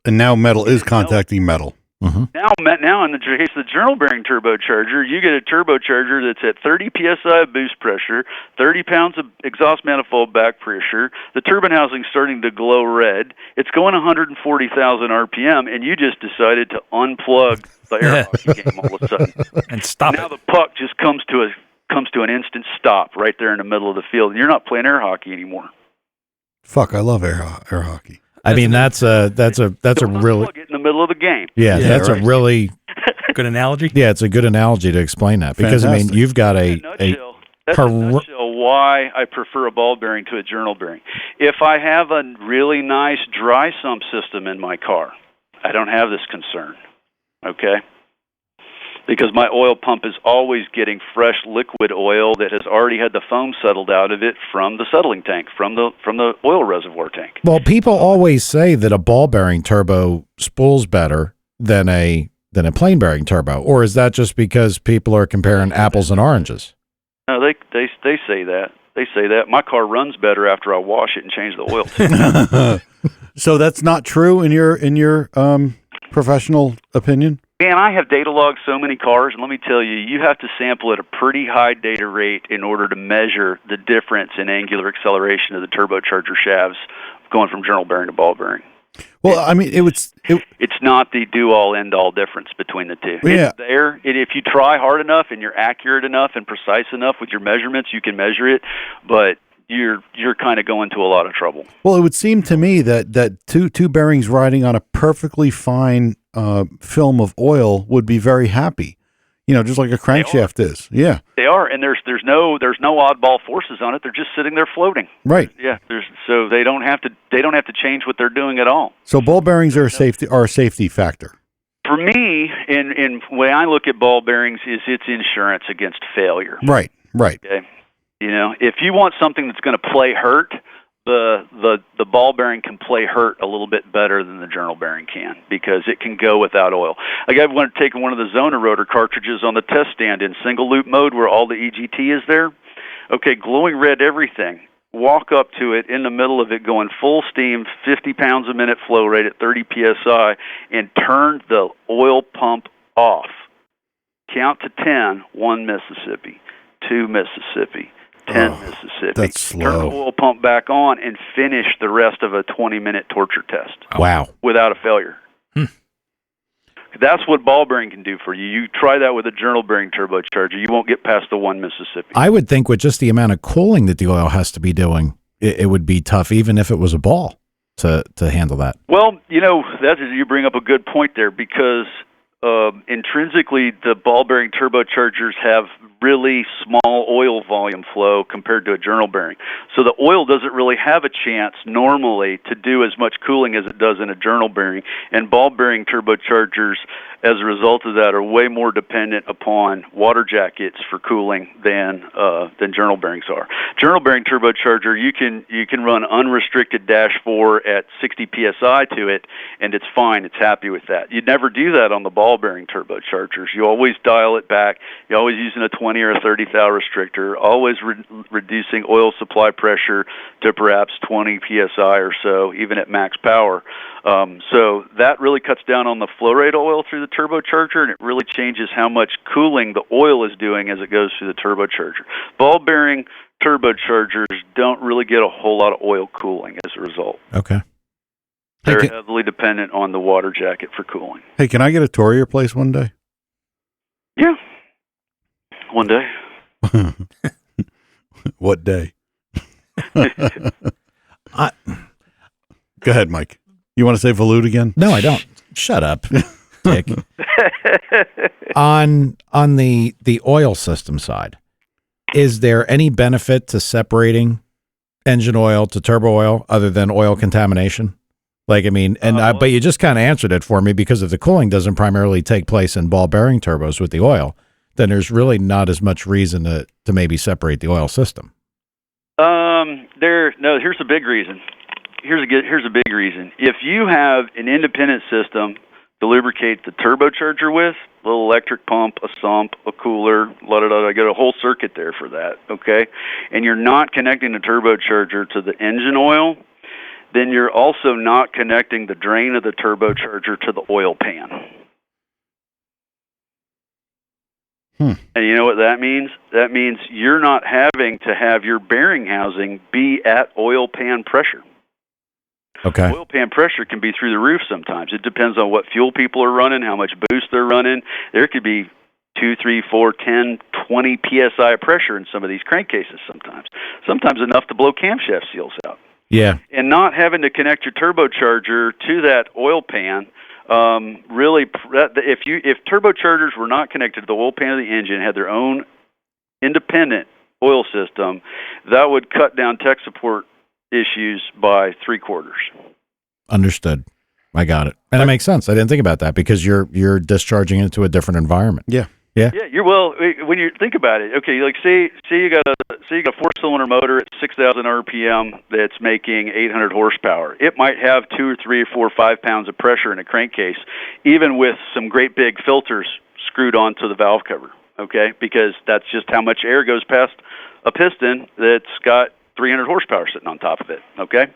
And now metal is contacting metal. Mm-hmm. Now, in the case of the journal bearing turbocharger, you get a turbocharger that's at 30 psi of boost pressure, 30 pounds of exhaust manifold back pressure. The turbine housing's starting to glow red. It's going 140,000 RPM, and you just decided to unplug the air hockey game all of a sudden and stop now it. The puck just comes to an instant stop right there in the middle of the field. You're not playing air hockey anymore. Fuck, I love air hockey. I mean, that's a really in the middle of the game. Yeah, that's right. A really good analogy. Yeah, it's a good analogy to explain that because Fantastic. I mean, you've got That's in a nutshell why I prefer a ball bearing to a journal bearing. If I have a really nice dry sump system in my car, I don't have this concern. Okay? Because my oil pump is always getting fresh liquid oil that has already had the foam settled out of it from the settling tank, from the oil reservoir tank. Well, people always say that a ball bearing turbo spools better than a plain bearing turbo, or is that just because people are comparing apples and oranges? No, they say that. They say that. My car runs better after I wash it and change the oil. So that's not true in your professional opinion? Man, I have data logged so many cars, and let me tell you, you have to sample at a pretty high data rate in order to measure the difference in angular acceleration of the turbocharger shafts going from journal bearing to ball bearing. Well, I mean, it's not the do-all, end-all difference between the two. Yeah. It's there. If you try hard enough and you're accurate enough and precise enough with your measurements, you can measure it, but you're kind of going to a lot of trouble. Well, it would seem to me that two bearings riding on a perfectly fine film of oil would be very happy. Just like a crankshaft is. Yeah. They are, and there's no oddball forces on it. They're just sitting there floating. Right. Yeah. So they don't have to change what they're doing at all. So ball bearings are a safety factor. For me, in the way I look at ball bearings is it's insurance against failure. Right. Okay. If you want something that's going to play hurt, the ball bearing can play hurt a little bit better than the journal bearing can because it can go without oil. Like I've taken one of the Zona rotor cartridges on the test stand in single loop mode where all the EGT is there. Okay, glowing red everything. Walk up to it in the middle of it going full steam, 50 pounds a minute flow rate at 30 PSI, and turn the oil pump off. Count to 10, 1 Mississippi, 2 Mississippi, 10 Mississippi. That's slow. Turn the oil pump back on and finish the rest of a 20-minute torture test. Wow. Without a failure. That's what ball bearing can do for you. You try that with a journal bearing turbocharger. You won't get past the 1 Mississippi. I would think with just the amount of cooling that the oil has to be doing, it would be tough even if it was a ball to handle that. Well, you bring up a good point there because intrinsically the ball bearing turbochargers have really small oil volume flow compared to a journal bearing. So the oil doesn't really have a chance normally to do as much cooling as it does in a journal bearing. And ball bearing turbochargers, as a result of that, are way more dependent upon water jackets for cooling than journal bearings are. Journal bearing turbocharger, you can run unrestricted -4 at 60 psi to it, and it's fine. It's happy with that. You'd never do that on the ball bearing turbochargers. You always dial it back. You're always using a 20 or a 30 thou restrictor, always reducing oil supply pressure to perhaps 20 psi or so, even at max power. So that really cuts down on the flow rate of oil through the turbocharger, and it really changes how much cooling the oil is doing as it goes through the turbocharger. Ball bearing turbochargers don't really get a whole lot of oil cooling as a result. Okay. They're heavily dependent on the water jacket for cooling. Hey, can I get a tour of your place one day? Yeah. One day. What day? Go ahead, Mike. You want to say volute again? No, I don't. Shut up, Dick. On the oil system side, is there any benefit to separating engine oil to turbo oil other than oil contamination? Like, I mean, but you just kind of answered it for me, because if the cooling doesn't primarily take place in ball bearing turbos with the oil, then there's really not as much reason to maybe separate the oil system. Here's a big reason. Here's a big reason. If you have an independent system to lubricate the turbocharger with, a little electric pump, a sump, a cooler, I got a whole circuit there for that, okay? And you're not connecting the turbocharger to the engine oil, then you're also not connecting the drain of the turbocharger to the oil pan. And you know what that means? That means you're not having to have your bearing housing be at oil pan pressure. Okay. Oil pan pressure can be through the roof sometimes. It depends on what fuel people are running, how much boost they're running. There could be 2, 3, 4, 10, 20 psi of pressure in some of these crankcases sometimes. Sometimes enough to blow camshaft seals out. Yeah. And not having to connect your turbocharger to that oil pan, really, if turbochargers were not connected to the oil pan of the engine, had their own independent oil system, that would cut down tech support issues by 3/4. Understood. I got it. And it makes sense. I didn't think about that, because you're discharging into a different environment. Yeah. Yeah. Yeah, when you think about it, okay, like say you got a 4-cylinder motor at 6,000 RPM that's making 800 horsepower. It might have 2 or 3 or 4 or 5 pounds of pressure in a crankcase, even with some great big filters screwed onto the valve cover, okay? Because that's just how much air goes past a piston that's got 300 horsepower sitting on top of it, okay?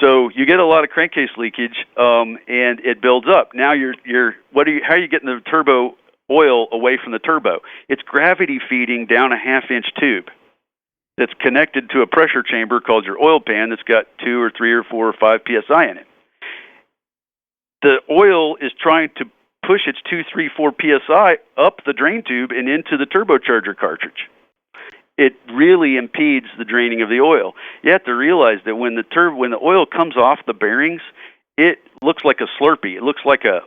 So you get a lot of crankcase leakage, and it builds up. Now how are you getting the turbo oil away from the turbo? It's gravity feeding down a 1/2-inch tube that's connected to a pressure chamber called your oil pan that's got 2 or 3 or 4 or 5 psi in it. The oil is trying to push its 2, 3, 4 psi up the drain tube and into the turbocharger cartridge. It really impedes the draining of the oil. You have to realize that when the oil comes off the bearings, it looks like a Slurpee. It looks like a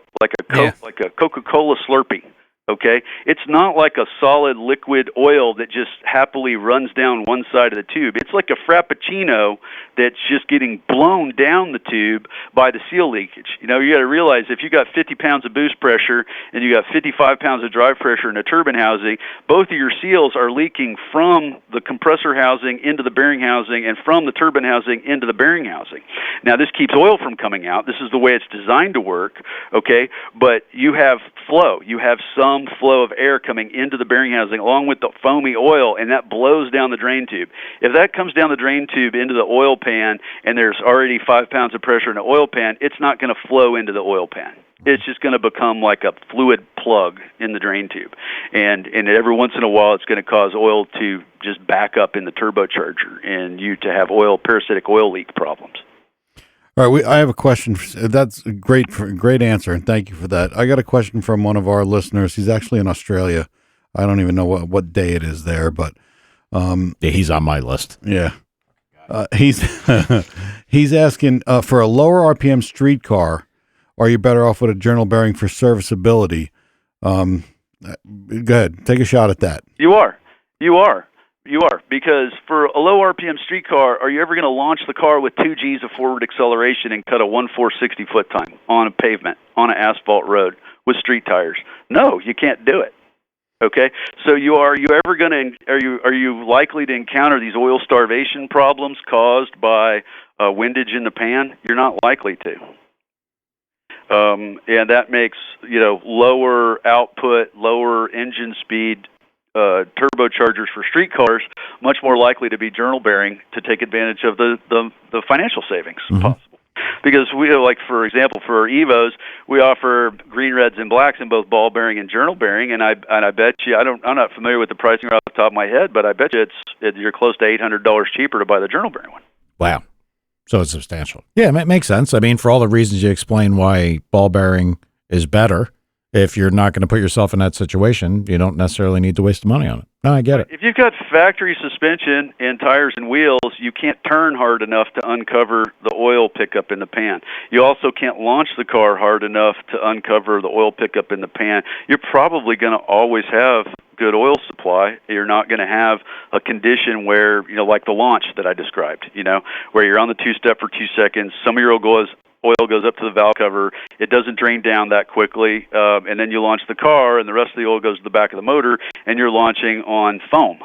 Coca-Cola Slurpee. Okay, it's not like a solid liquid oil that just happily runs down one side of the tube. It's like a Frappuccino that's just getting blown down the tube by the seal leakage. You know, you got to realize if you got 50 pounds of boost pressure and you got 55 pounds of drive pressure in a turbine housing, both of your seals are leaking from the compressor housing into the bearing housing and from the turbine housing into the bearing housing. Now, this keeps oil from coming out. This is the way it's designed to work, okay? But you have flow. You have some flow of air coming into the bearing housing along with the foamy oil, and that blows down the drain tube. If that comes down the drain tube into the oil pan and there's already 5 pounds of pressure in the oil pan, it's not going to flow into the oil pan. It's just going to become like a fluid plug in the drain tube. And every once in a while, it's going to cause oil to just back up in the turbocharger and you to have parasitic oil leak problems. All right, I have a question. That's a great answer, and thank you for that. I got a question from one of our listeners. He's actually in Australia. I don't even know what day it is there, but yeah, he's on my list. Yeah, he's asking for a lower RPM street car. Are you better off with a journal bearing for serviceability? Go ahead, take a shot at that. You are. You are. You are. Because for a low RPM street car, are you ever going to launch the car with 2 Gs of forward acceleration and cut a 1/460 foot time on a pavement, on an asphalt road with street tires? No, you can't do it. Okay, so are you likely to encounter these oil starvation problems caused by windage in the pan? You're not likely to. And that makes, lower output, lower engine speed turbochargers for street cars much more likely to be journal bearing to take advantage of the financial savings possible. Because we, like, for example, for our Evos, we offer green, reds, and blacks in both ball bearing and journal bearing. And I bet you, I'm not familiar with the pricing off the top of my head, but I bet you you're close to $800 cheaper to buy the journal bearing one. Wow. So it's substantial. Yeah, it makes sense. I mean, for all the reasons you explain why ball bearing is better, if you're not going to put yourself in that situation, you don't necessarily need to waste the money on it. No, I get it. If you've got factory suspension and tires and wheels, you can't turn hard enough to uncover the oil pickup in the pan. You also can't launch the car hard enough to uncover the oil pickup in the pan. You're probably going to always have good oil supply. You're not going to have a condition where, like the launch that I described, where you're on the two-step for 2 seconds, some of your oil goes up to the valve cover, it doesn't drain down that quickly, and then you launch the car, and the rest of the oil goes to the back of the motor, and you're launching on foam,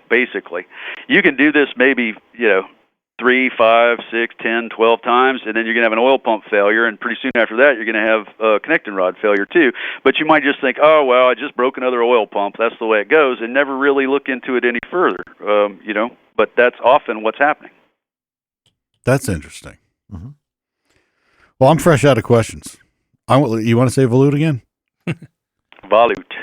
basically. You can do this maybe, 3, 5, 6, 10, 12 times, and then you're going to have an oil pump failure, and pretty soon after that, you're going to have a connecting rod failure too. But you might just think, oh, well, I just broke another oil pump, that's the way it goes, and never really look into it any further, but that's often what's happening. That's interesting. Mm-hmm. Well, I'm fresh out of questions. You want to say volute again? Volute.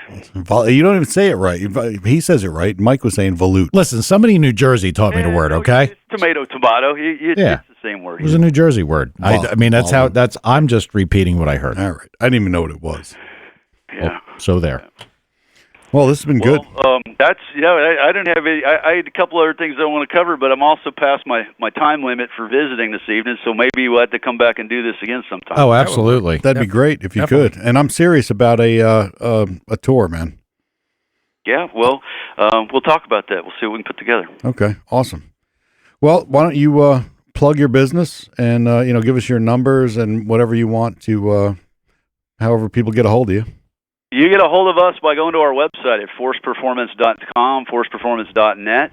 You don't even say it right. He says it right. Mike was saying volute. Listen, somebody in New Jersey taught me the word, okay? It's tomato. It's the same word. It was a New Jersey word. I mean, I'm just repeating what I heard. All right. I didn't even know what it was. Yeah. So there. Well, this has been good. I don't have any. I had a couple other things I want to cover, but I'm also past my time limit for visiting this evening, so maybe we'll have to come back and do this again sometime. Oh, absolutely. That'd be great if you could. And I'm serious about a tour, man. Yeah, well, we'll talk about that. We'll see what we can put together. Okay, awesome. Well, why don't you plug your business and give us your numbers and whatever you want to, however people get a hold of you. You get a hold of us by going to our website at forceperformance.com, forceperformance.net.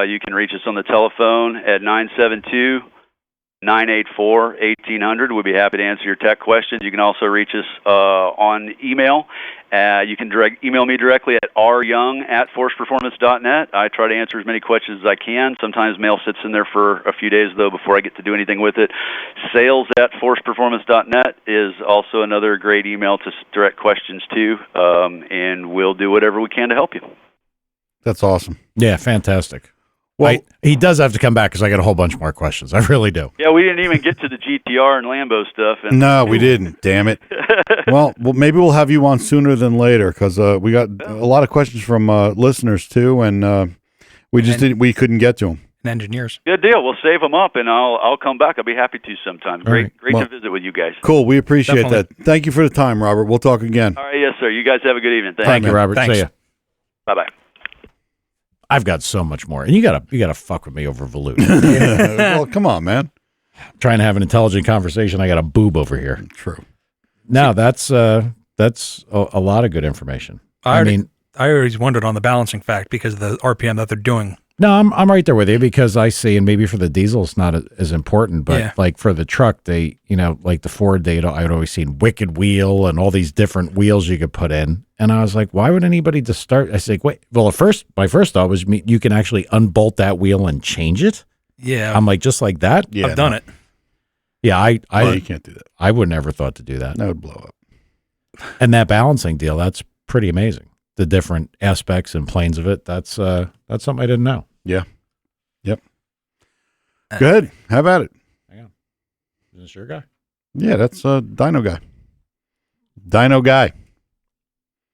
You can reach us on the telephone at 972-984-1800. We'd be happy to answer your tech questions. You can also reach us on email. You can email me directly at ryoung@forceperformance.net. I try to answer as many questions as I can. Sometimes mail sits in there for a few days, though, before I get to do anything with it. sales@forceperformance.net is also another great email to direct questions to, and we'll do whatever we can to help you. That's awesome. Yeah, fantastic. Well, he does have to come back because I got a whole bunch more questions. I really do. Yeah, we didn't even get to the GTR and Lambo stuff. No, we didn't. Damn it. Well, maybe we'll have you on sooner than later because we got a lot of questions from listeners too, and we couldn't get to them. And engineers. Good deal. We'll save them up, and I'll come back. I'll be happy to sometime. Great to visit with you guys. Cool. We appreciate that. Thank you for the time, Robert. We'll talk again. All right. Yes, sir. You guys have a good evening. Thank you, Robert. Thanks. See ya. Bye-bye. I've got so much more, and you gotta fuck with me over volute. Well, come on, man. Trying to have an intelligent conversation. I got a boob over here. True. No, that's a lot of good information. I always wondered on the balancing fact because of the RPM that they're doing. No, I'm right there with you because I see, and maybe for the diesel it's not as important, but like for the truck, they, like the Ford data, I'd always seen wicked wheel and all these different wheels you could put in. And I was like, why would anybody just start? I was like, wait, well, my first thought was you can actually unbolt that wheel and change it. Yeah. I'm like, just like that? Yeah, I've done it. Yeah, you can't do that. I would never thought to do that. That would blow up. And that balancing deal, that's pretty amazing. The different aspects and planes of it, that's something I didn't know. Yeah. Yep. Good. How about it? Hang on. Is this your guy? Yeah, that's Dino Guy. Dino Guy.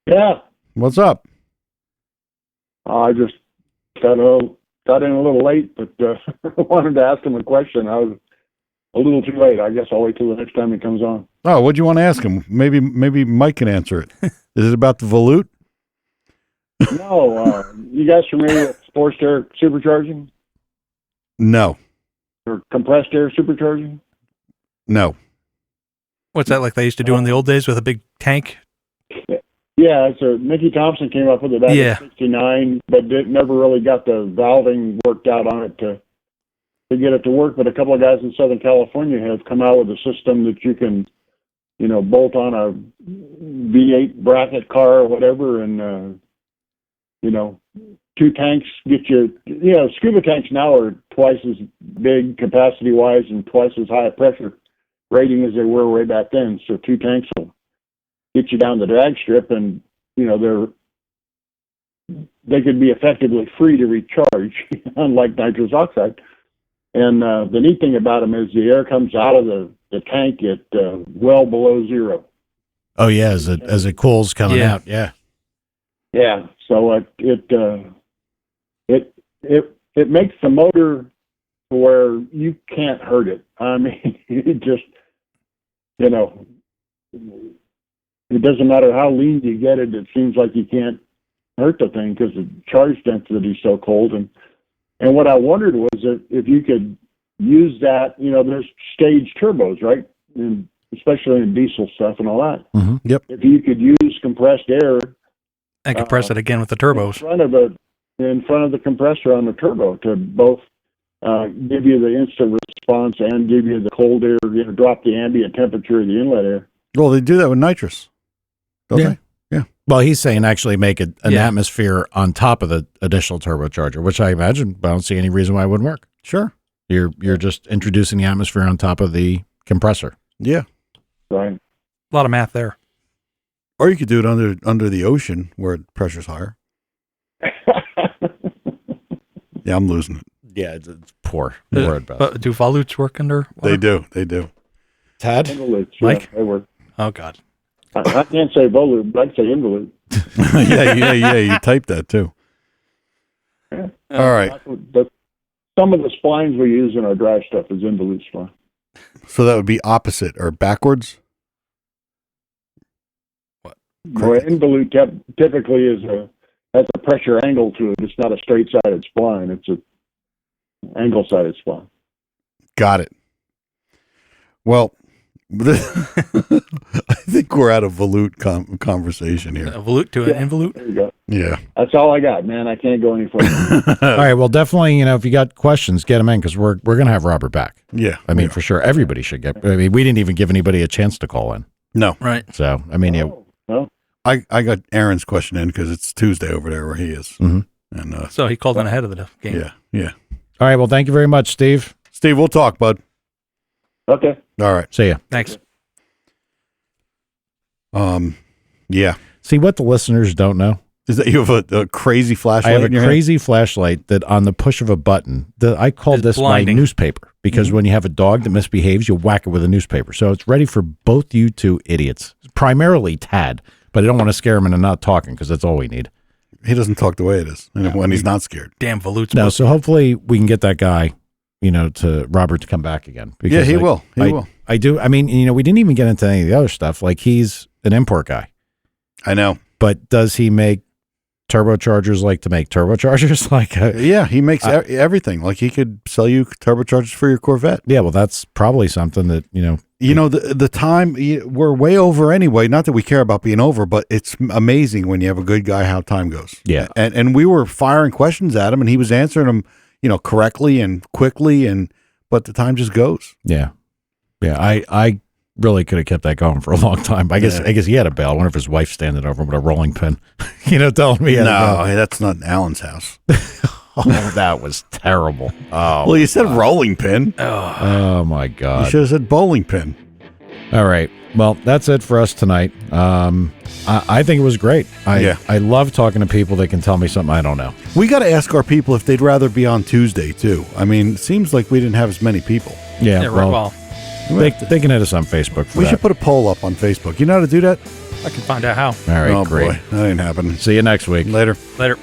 Yeah. What's up? I just got in a little late, but wanted to ask him a question. I was a little too late. I guess I'll wait till the next time he comes on. Oh, what'd you want to ask him? Maybe Mike can answer it. Is it about the volute? No, you guys familiar with forced air supercharging No, or compressed air supercharging? no. What's that like they used to do in the old days with a big tank? Yeah, so Mickey Thompson came up with it back Yeah. in '69, but never really got the valving worked out on it to get it to work. But a couple of guys in Southern California have come out with a system that you can, bolt on a V8 bracket car or whatever, and 2 tanks get you. Scuba tanks now are twice as big capacity-wise and twice as high a pressure rating as they were way back then. So 2 tanks will get you down the drag strip, and they could be effectively free to recharge, unlike nitrous oxide. And the neat thing about them is the air comes out of the tank at well below zero. Oh yeah, as it cools coming Yeah. out. Yeah. Yeah, so it makes the motor where you can't hurt it. I mean, it just it doesn't matter how lean you get it. It seems like you can't hurt the thing because the charge density is so cold. And what I wondered was if you could use that. There's stage turbos, right? And especially in diesel stuff and all that. Mm-hmm. Yep. If you could use compressed air And compress it again with the turbos. in front of the compressor on the turbo to both give you the instant response and give you the cold air, drop the ambient temperature of the inlet air. Well, they do that with nitrous, don't Yeah. they? Yeah. Well, he's saying actually make an Yeah. atmosphere on top of the additional turbocharger, which I imagine I don't see any reason why it wouldn't work. Sure. You're just introducing the atmosphere on top of the compressor. Yeah. Right. A lot of math there. Or you could do it under the ocean where pressure's higher. Yeah, I'm losing it. Yeah, it's poor. Word about But do volutes work under water? They do. Tad? Involutes, Mike? Yeah, they work. Oh, God. I can't say volute, but I can say involute. yeah. You typed that too. Yeah. All right. Some of the splines we use in our dry stuff is involute spline. So that would be opposite or backwards. Well, involute typically has a pressure angle to it. It's not a straight-sided spline. It's a angle-sided spline. Got it. Well, I think we're out of volute conversation here. A volute to an involute? There you go. Yeah. That's all I got, man. I can't go any further. All right. Well, definitely, if you got questions, get them in because we're going to have Robert back. Yeah. I mean, for sure. Everybody should get. I mean, we didn't even give anybody a chance to call in. No. Right. So, I mean, No. I got Aaron's question in because it's Tuesday over there where he is. Mhm. And So he called in ahead of the game. yeah. all right. Well, thank you very much, Steve. Steve, we'll talk, bud. Okay. All right. See ya. Thanks. Yeah. See what the listeners don't know. Is that you have a crazy flashlight? I have a in your hand? crazy flashlight that on the push of a button, I called It's this blinding. my newspaper because when you have a dog that misbehaves, you whack it with a newspaper. So it's ready for both you two idiots, primarily Tad, but I don't want to scare him into not talking because that's all we need. He doesn't talk the way it is when he's not scared. Damn volutes. No, so hopefully we can get that guy, to Robert to come back again. Yeah, he will. He will. I do. I mean, we didn't even get into any of the other stuff. Like he's an import guy, I know. but does he make turbochargers like to make turbochargers? Yeah, he makes everything. Like he could sell you turbochargers for your Corvette. Yeah, well, that's probably something that, The time we're way over anyway. Not that we care about being over, but it's amazing when you have a good guy how time goes. Yeah. And we were firing questions at him, and he was answering them, correctly and quickly, but the time just goes. Yeah. Yeah. I really could have kept that going for a long time. I guess he had a bail. I wonder if his wife's standing over him with a rolling pin, telling me. No, that's not Alan's house. Oh, that was terrible. Oh, Well, you said rolling pin. oh my You God. should have said bowling pin. All right. Well, that's it for us tonight. I think it was great. I love talking to people that can tell me something I don't know. We got to ask our people if they'd rather be on Tuesday too. I mean, it seems like we didn't have as many people. Yeah. Yeah, right. Well, they can hit us on Facebook for We that. should put a poll up on Facebook. You know how to do that? I can find out how. All right. Oh great. boy, that ain't happening. See you next week. Later. Later.